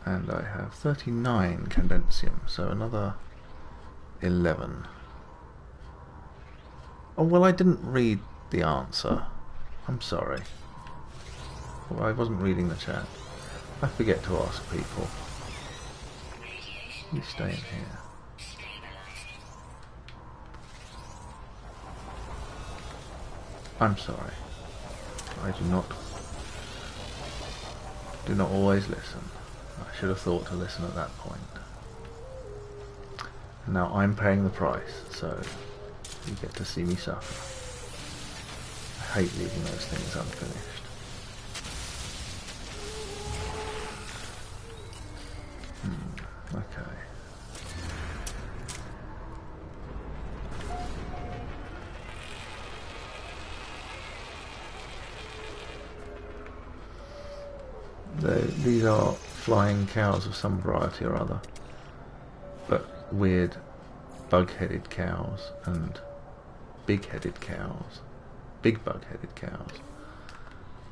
And I have 39 condensium, so another 11. Oh, well, I didn't read the answer. I'm sorry. Well, I wasn't reading the chat. I forget to ask people. You stay in here. I'm sorry. I do not always listen. I should have thought to listen at that point. And now I'm paying the price, so you get to see me suffer. I hate leaving those things unfinished. Okay. These are flying cows of some variety or other, but weird bug-headed cows and big-headed cows, big bug-headed cows.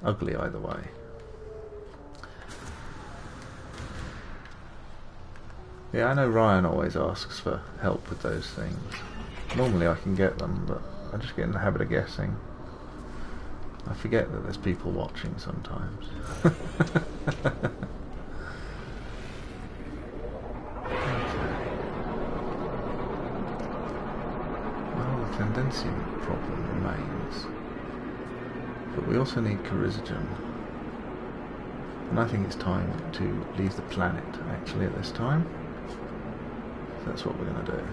Ugly either way. Yeah, I know Ryan always asks for help with those things. Normally I can get them, but I just get in the habit of guessing. I forget that there's people watching sometimes. Well, the condensium problem remains. But we also need chorizogen. And I think it's time to leave the planet, actually, at this time. So that's what we're going to do.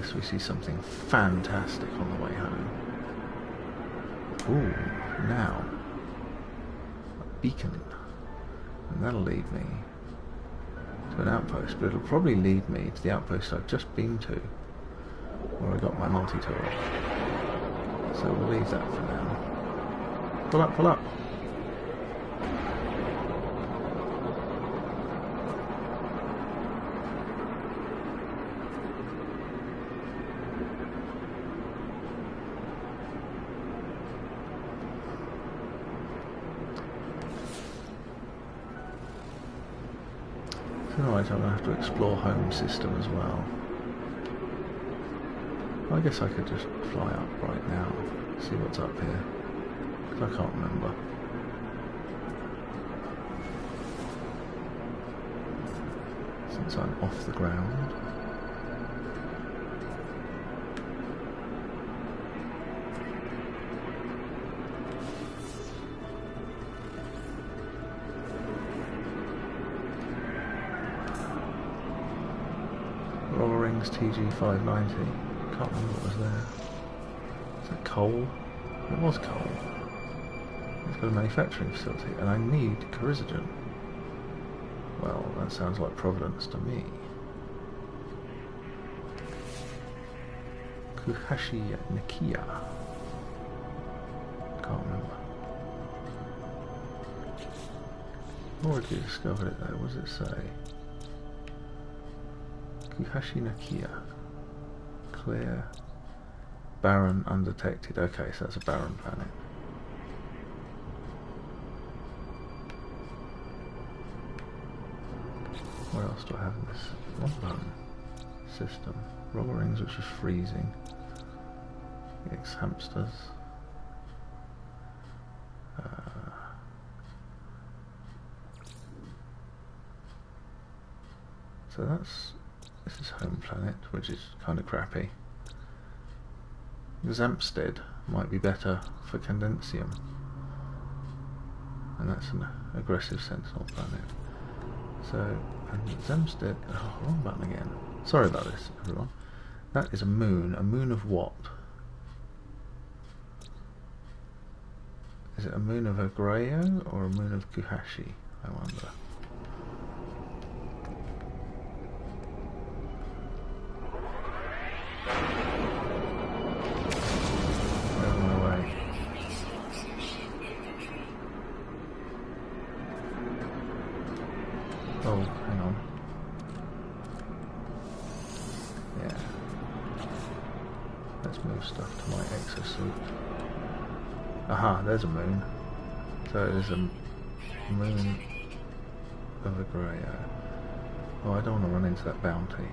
Unless we see something fantastic on the way home. Ooh, now. A beacon. And that'll lead me to an outpost, but it'll probably lead me to the outpost I've just been to, where I got my multi-tool. So we'll leave that for now. Pull up, pull up! Alright, I'm going to have to explore home system as well. I guess I could just fly up right now, see what's up here, because I can't remember. Since I'm off the ground. TG590. Can't remember what was there. Is that coal? It was coal. It's got a manufacturing facility, and I need Chrysogen. Well, that sounds like Providence to me. Kuhashi Nakia. Can't remember. Already discovered it though. What does it say? Kuhashi Nakia. Clear. Barren, undetected. Okay, so that's a barren planet. What else do I have in this one system? Rubber rings, which is freezing. X hamsters. So this is home planet, which is kind of crappy. Zamstead might be better for Condensium, and that's an aggressive sentinel planet. So, and Zamstead, oh, wrong button again. Sorry about this, everyone. That is a moon. A moon of what? Is it a moon of Agreo or a moon of Kuhashi? I wonder. Oh, hang on. Yeah. Let's move stuff to my exosuit. Aha, there's a moon. So there's a moon of Agreo. Oh, I don't want to run into that bounty.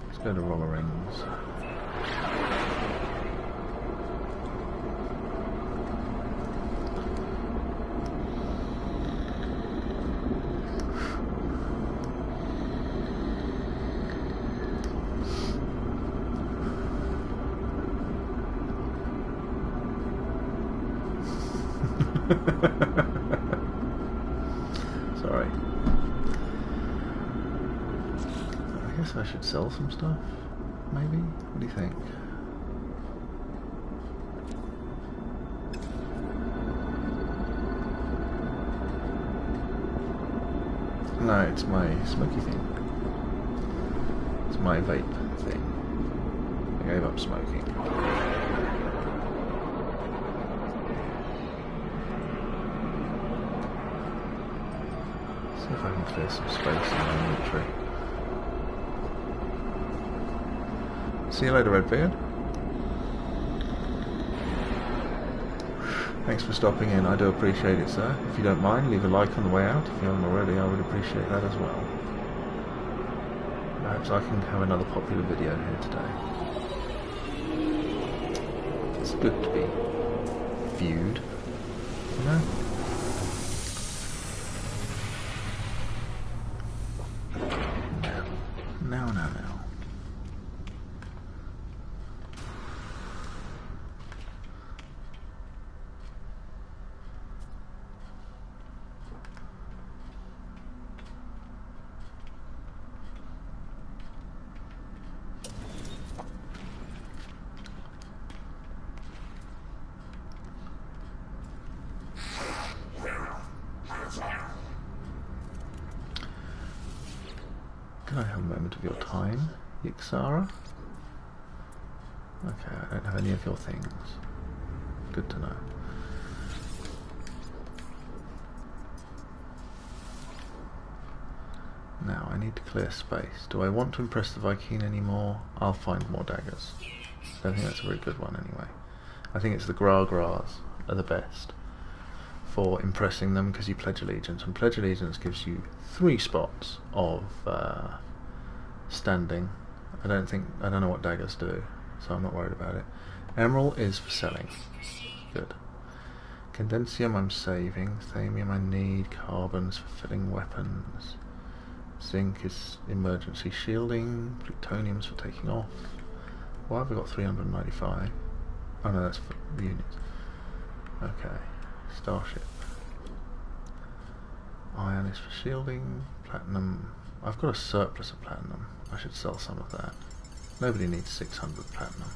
Let's go to Roller Rings. Sorry. I guess I should sell some stuff, maybe? What do you think? No, it's my smoky thing. It's my vape thing. I gave up smoking. See if I can clear some space in my inventory. See you later, Redbeard. Thanks for stopping in, I do appreciate it, sir. If you don't mind, leave a like on the way out. If you haven't already, I would appreciate that as well. Perhaps I can have another popular video here today. It's good to be viewed, you know? Now. of your time, Yixara. Okay, I don't have any of your things. Good to know. Now I need to clear space. Do I want to impress the Vy'keen anymore? I'll find more daggers. I don't think that's a very good one anyway. I think it's the Gra-Gras are the best for impressing them because you pledge allegiance, and pledge allegiance gives you 3 spots of standing. I don't know what daggers do, so I'm not worried about it. Emerald is for selling. Good. Condensium I'm saving. Thamium I need. Carbons for filling weapons. Zinc is emergency shielding. Plutonium's for taking off. Why have we got 395? Oh no, that's for the units. Okay. Starship. Iron is for shielding. Platinum. I've got a surplus of platinum. I should sell some of that. Nobody needs 600 platinum.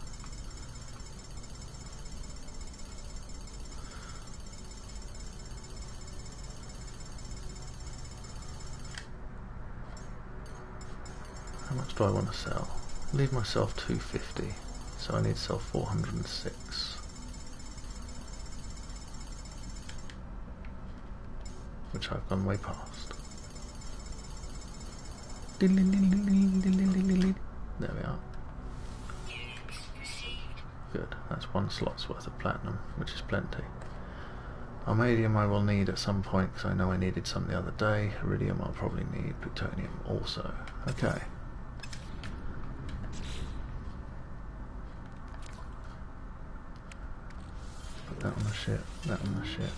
How much do I want to sell? Leave myself 250, so I need to sell 406. Which I've gone way past. There we are. Good, that's 1 slot's worth of platinum, which is plenty. Armadium I will need at some point because I know I needed some the other day. Iridium I'll probably need. Plutonium also. Okay. Put that on the ship, that on the ship.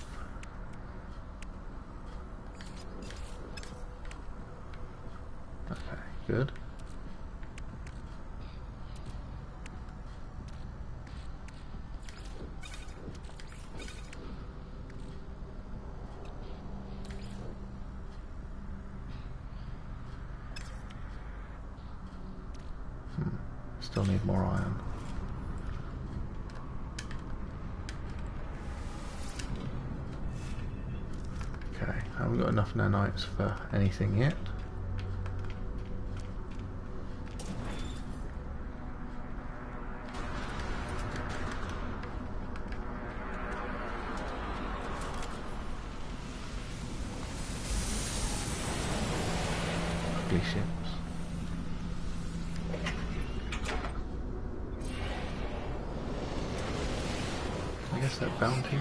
Okay, good. Still need more iron. Okay, I haven't got enough nanites for anything yet. Ugly ships. I guess that bounty.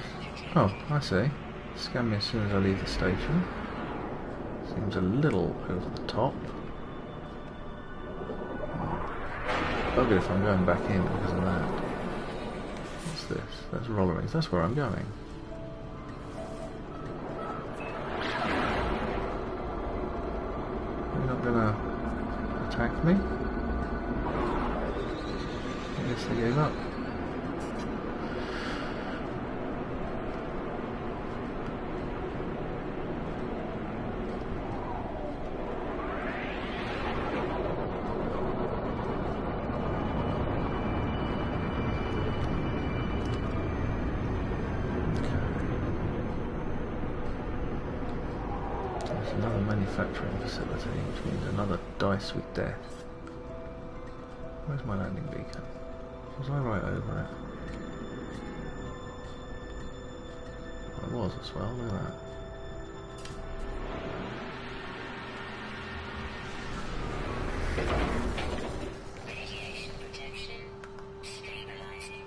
Oh, I see. Scan me as soon as I leave the station. Seems a little over the top. Bugger if I'm going back in because of that. What's this? That's roller rings. That's where I'm going. You're not gonna attack me? I guess they gave up. Another manufacturing facility, which means another dice with death. Where's my landing beacon? Was I right over it? I was as well, look at that. Radiation protection stabilizing.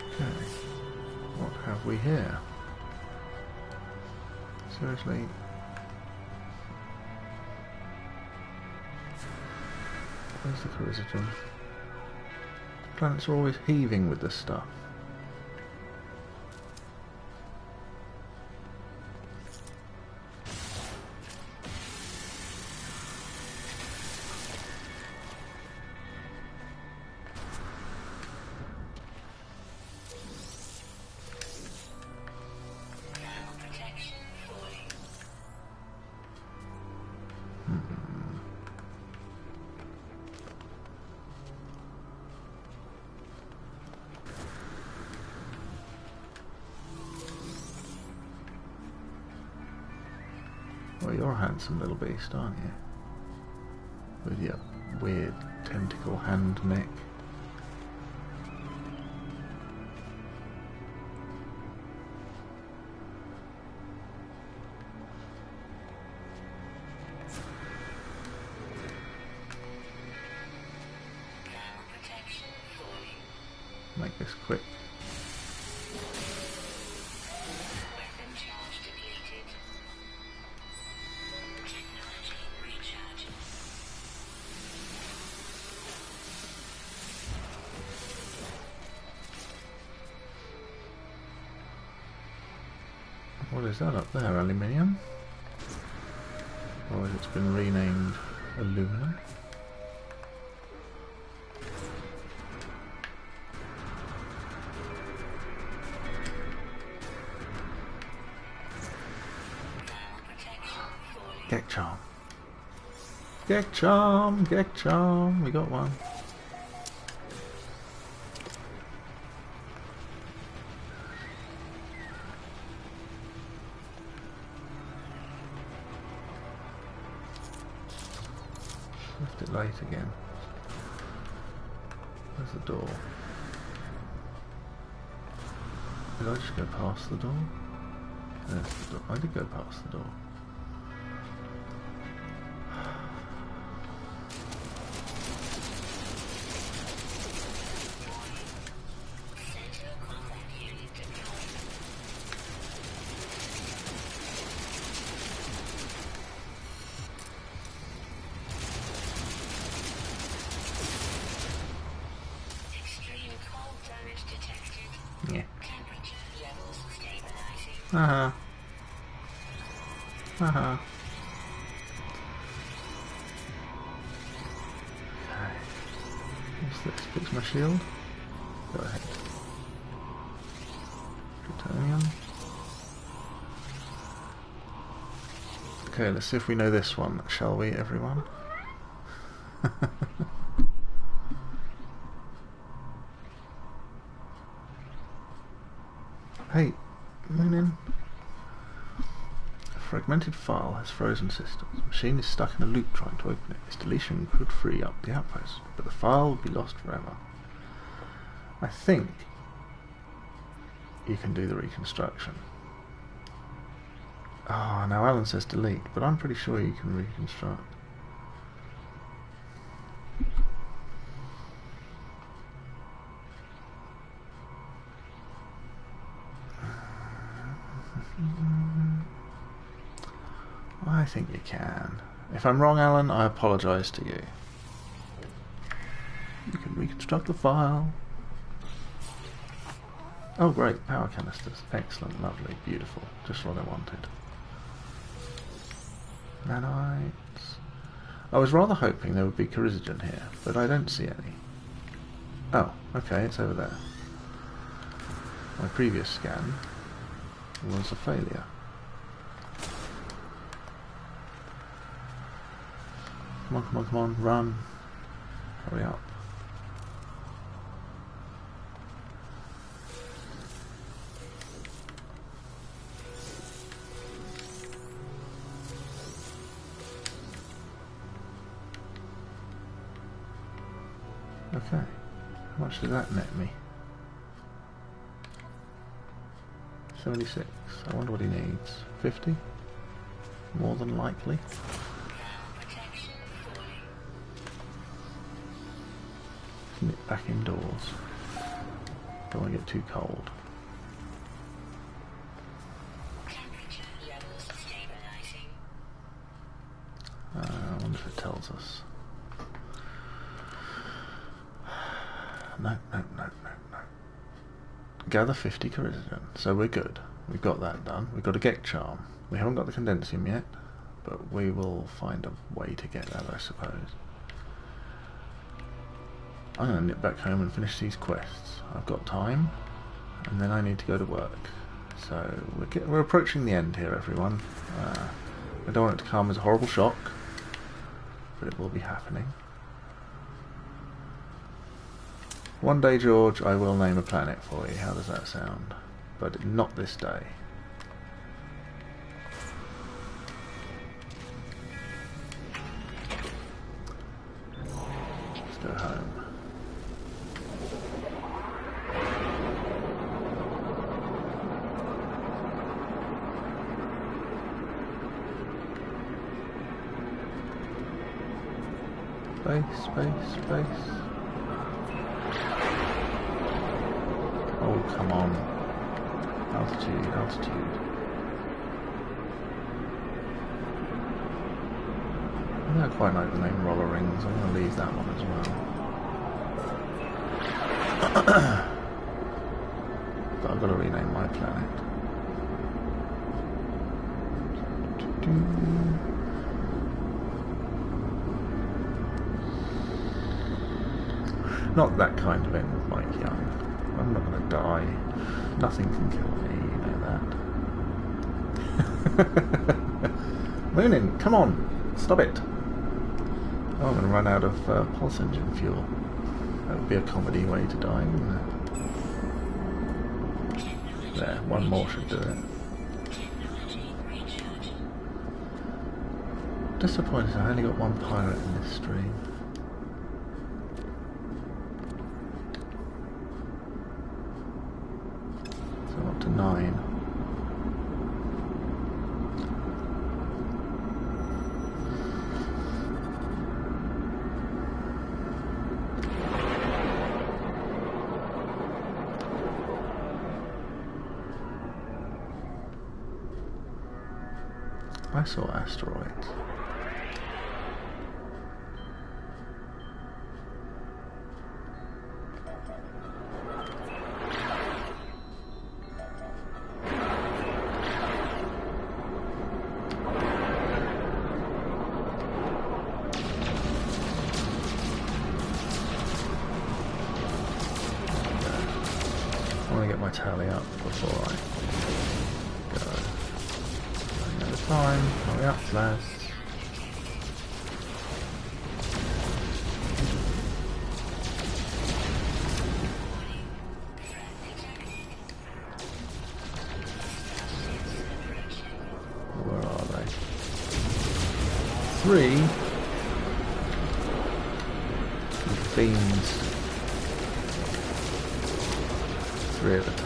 Okay. What have we here? Seriously? Where's the charisma? Planets are always heaving with this stuff. You're a handsome little beast, aren't you? With your weird tentacle hand neck. Make this quick. Weapon charge depleted. Technology recharging. What is that up there? Aluminium? Or has it been renamed aluminum? Get charm. Get charm, get charm. We got one. Left it late again. Where's the door? Did I just go past the door? There's the door. I did go past the door. Yeah. Uh-huh. Uh-huh. Okay. What's this? Fix my shield? Go ahead. Plutonium. Okay, let's see if we know this one, shall we, everyone? Hey, Moonin. A fragmented file has frozen systems. The machine is stuck in a loop trying to open it. Its deletion could free up the outpost, but the file will be lost forever. I think you can do the reconstruction. Ah, now Alan says delete, but I'm pretty sure you can reconstruct. I think you can. If I'm wrong, Alan, I apologise to you. You can reconstruct the file. Oh great, power canisters. Excellent, lovely, beautiful. Just what I wanted. Nanites. I was rather hoping there would be chorizogen here, but I don't see any. Oh, okay, it's over there. My previous scan was a failure. Come on, come on, come on, run. Hurry up. Okay, how much does that net me? 76. I wonder what he needs. 50? More than likely. Nip back indoors. Don't want to get too cold. I wonder if it tells us. No. Gather 50 chorizogen. So we're good. We've got that done. We've got a Gek charm. We haven't got the condensium yet, but we will find a way to get that, I suppose. I'm going to nip back home and finish these quests. I've got time, and then I need to go to work. So we're approaching the end here, everyone. I don't want it to come as a horrible shock, but it will be happening. One day, George, I will name a planet for you. How does that sound? But not this day. go home. Space, space, space. Oh, come on. Altitude, altitude. I don't quite like the name Roller Rings. I'm going to leave that one as well. But I've got to rename my planet. Not that kind of end with Mike Young. I'm not going to die. Nothing can kill me, you know that. Moonin, come on! Stop it! Oh, I'm going to run out of pulse engine fuel. That would be a comedy way to die, wouldn't it? There, one more should do it. Disappointed, I only got one pirate in this stream. So I'm up to 9. I saw asteroids. I want to get my tally up before I go. Running out of time. Hurry up, lads. Where are they? 3 fiends. 3 at a time.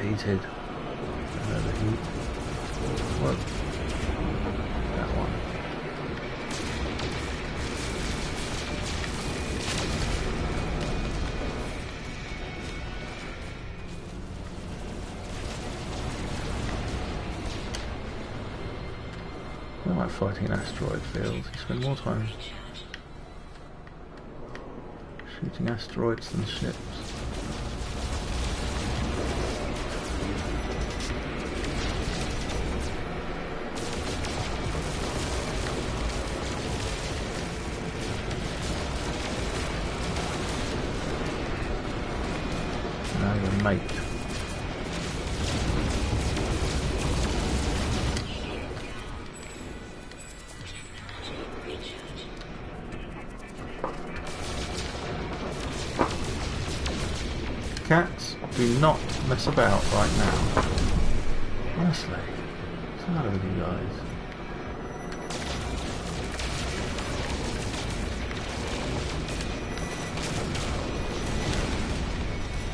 Heated. The heat. What? That one. I like fighting asteroid fields. You spend more time shooting asteroids than ships. Now your mate. Cats, do not mess about right now. Honestly, what's the matter with you guys?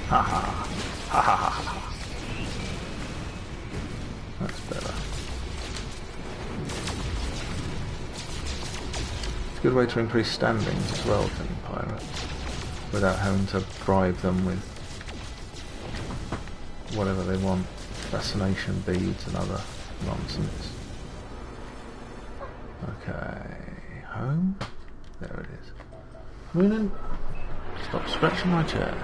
Ha ha ha ha ha ha. That's better. It's a good way to increase standings as well, killing pirates, without having to bribe them with whatever they want, fascination beads and other nonsense. Okay, home? There it is. Moonin, stop scratching my chair.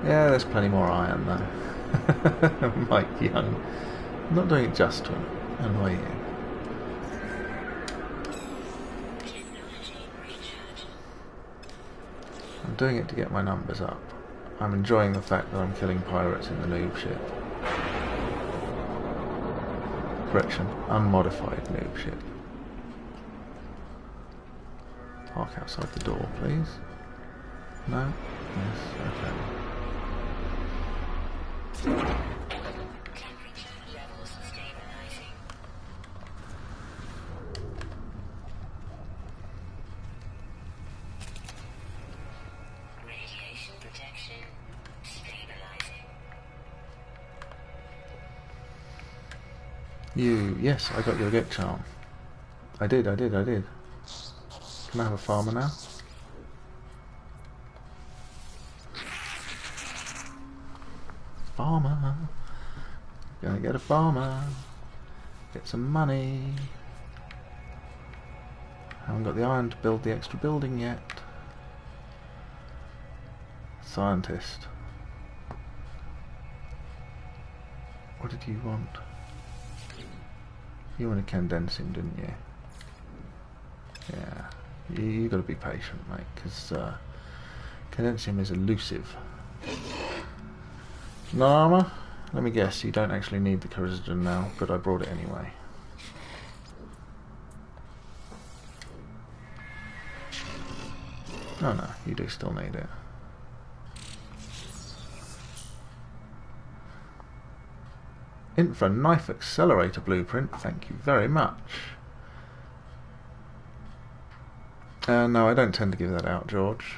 Yeah, there's plenty more iron though. Mike Young. I'm not doing it just to annoy you. I'm doing it to get my numbers up. I'm enjoying the fact that I'm killing pirates in the noob ship. Correction, unmodified noob ship. Park outside the door, please. No? Yes, okay. Temperature levels stabilizing. Radiation protection stabilizing. Yes, I got your get charm. I did. Can I have a farmer now? Farmer. Gonna get a farmer. Get some money. Haven't got the iron to build the extra building yet. Scientist. What did you want? You wanted condensing, didn't you? Yeah. You got to be patient, mate, because condensing is elusive. No armor? Let me guess, you don't actually need the Corrosion now, but I brought it anyway. Oh no, you do still need it. Infra Knife Accelerator Blueprint, thank you very much. No, I don't tend to give that out, George.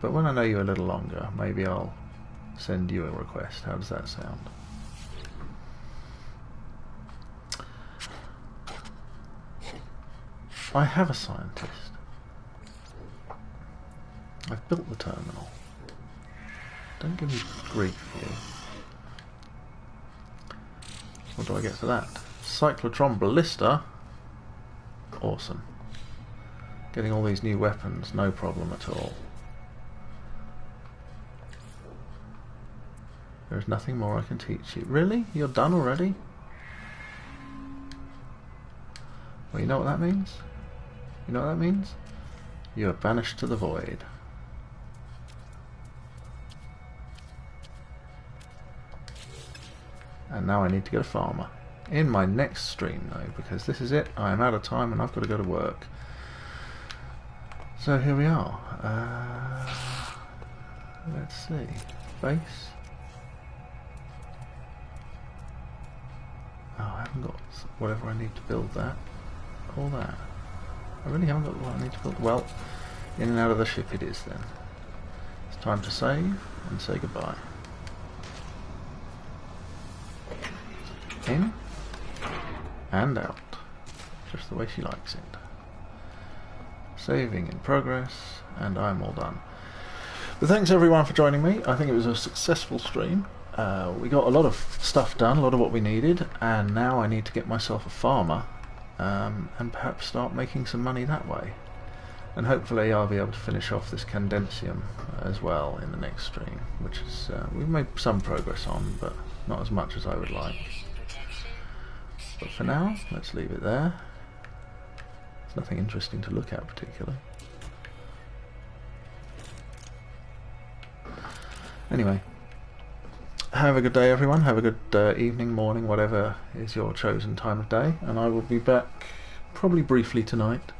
But when I know you a little longer, maybe I'll send you a request. How does that sound? I have a scientist. I've built the terminal. Don't give me grief, you. What do I get for that? Cyclotron Ballista. Awesome. Getting all these new weapons, no problem at all. There's nothing more I can teach you. Really? You're done already? Well, you know what that means? You know what that means? You are banished to the void. And now I need to get a farmer. In my next stream though, because this is it. I am out of time and I've got to go to work. So here we are. Let's see. Base. Oh, I haven't got whatever I need to build that. All that. I really haven't got what I need to build. Well, in and out of the ship it is then. It's time to save and say goodbye. In and out. Just the way she likes it. Saving in progress, and I'm all done. But thanks everyone for joining me. I think it was a successful stream. We got a lot of stuff done, a lot of what we needed, and now I need to get myself a farmer and perhaps start making some money that way. And hopefully I'll be able to finish off this Condensium as well in the next stream, which is we've made some progress on, but not as much as I would like. But for now, let's leave it there. There's nothing interesting to look at particularly. Anyway, have a good day everyone, have a good evening, morning, whatever is your chosen time of day, and I will be back probably briefly tonight,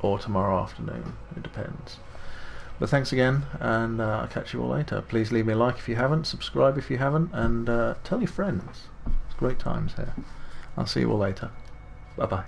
or tomorrow afternoon, it depends. But thanks again, and I'll catch you all later. Please leave me a like if you haven't, subscribe if you haven't, and tell your friends. It's great times here. I'll see you all later. Bye bye.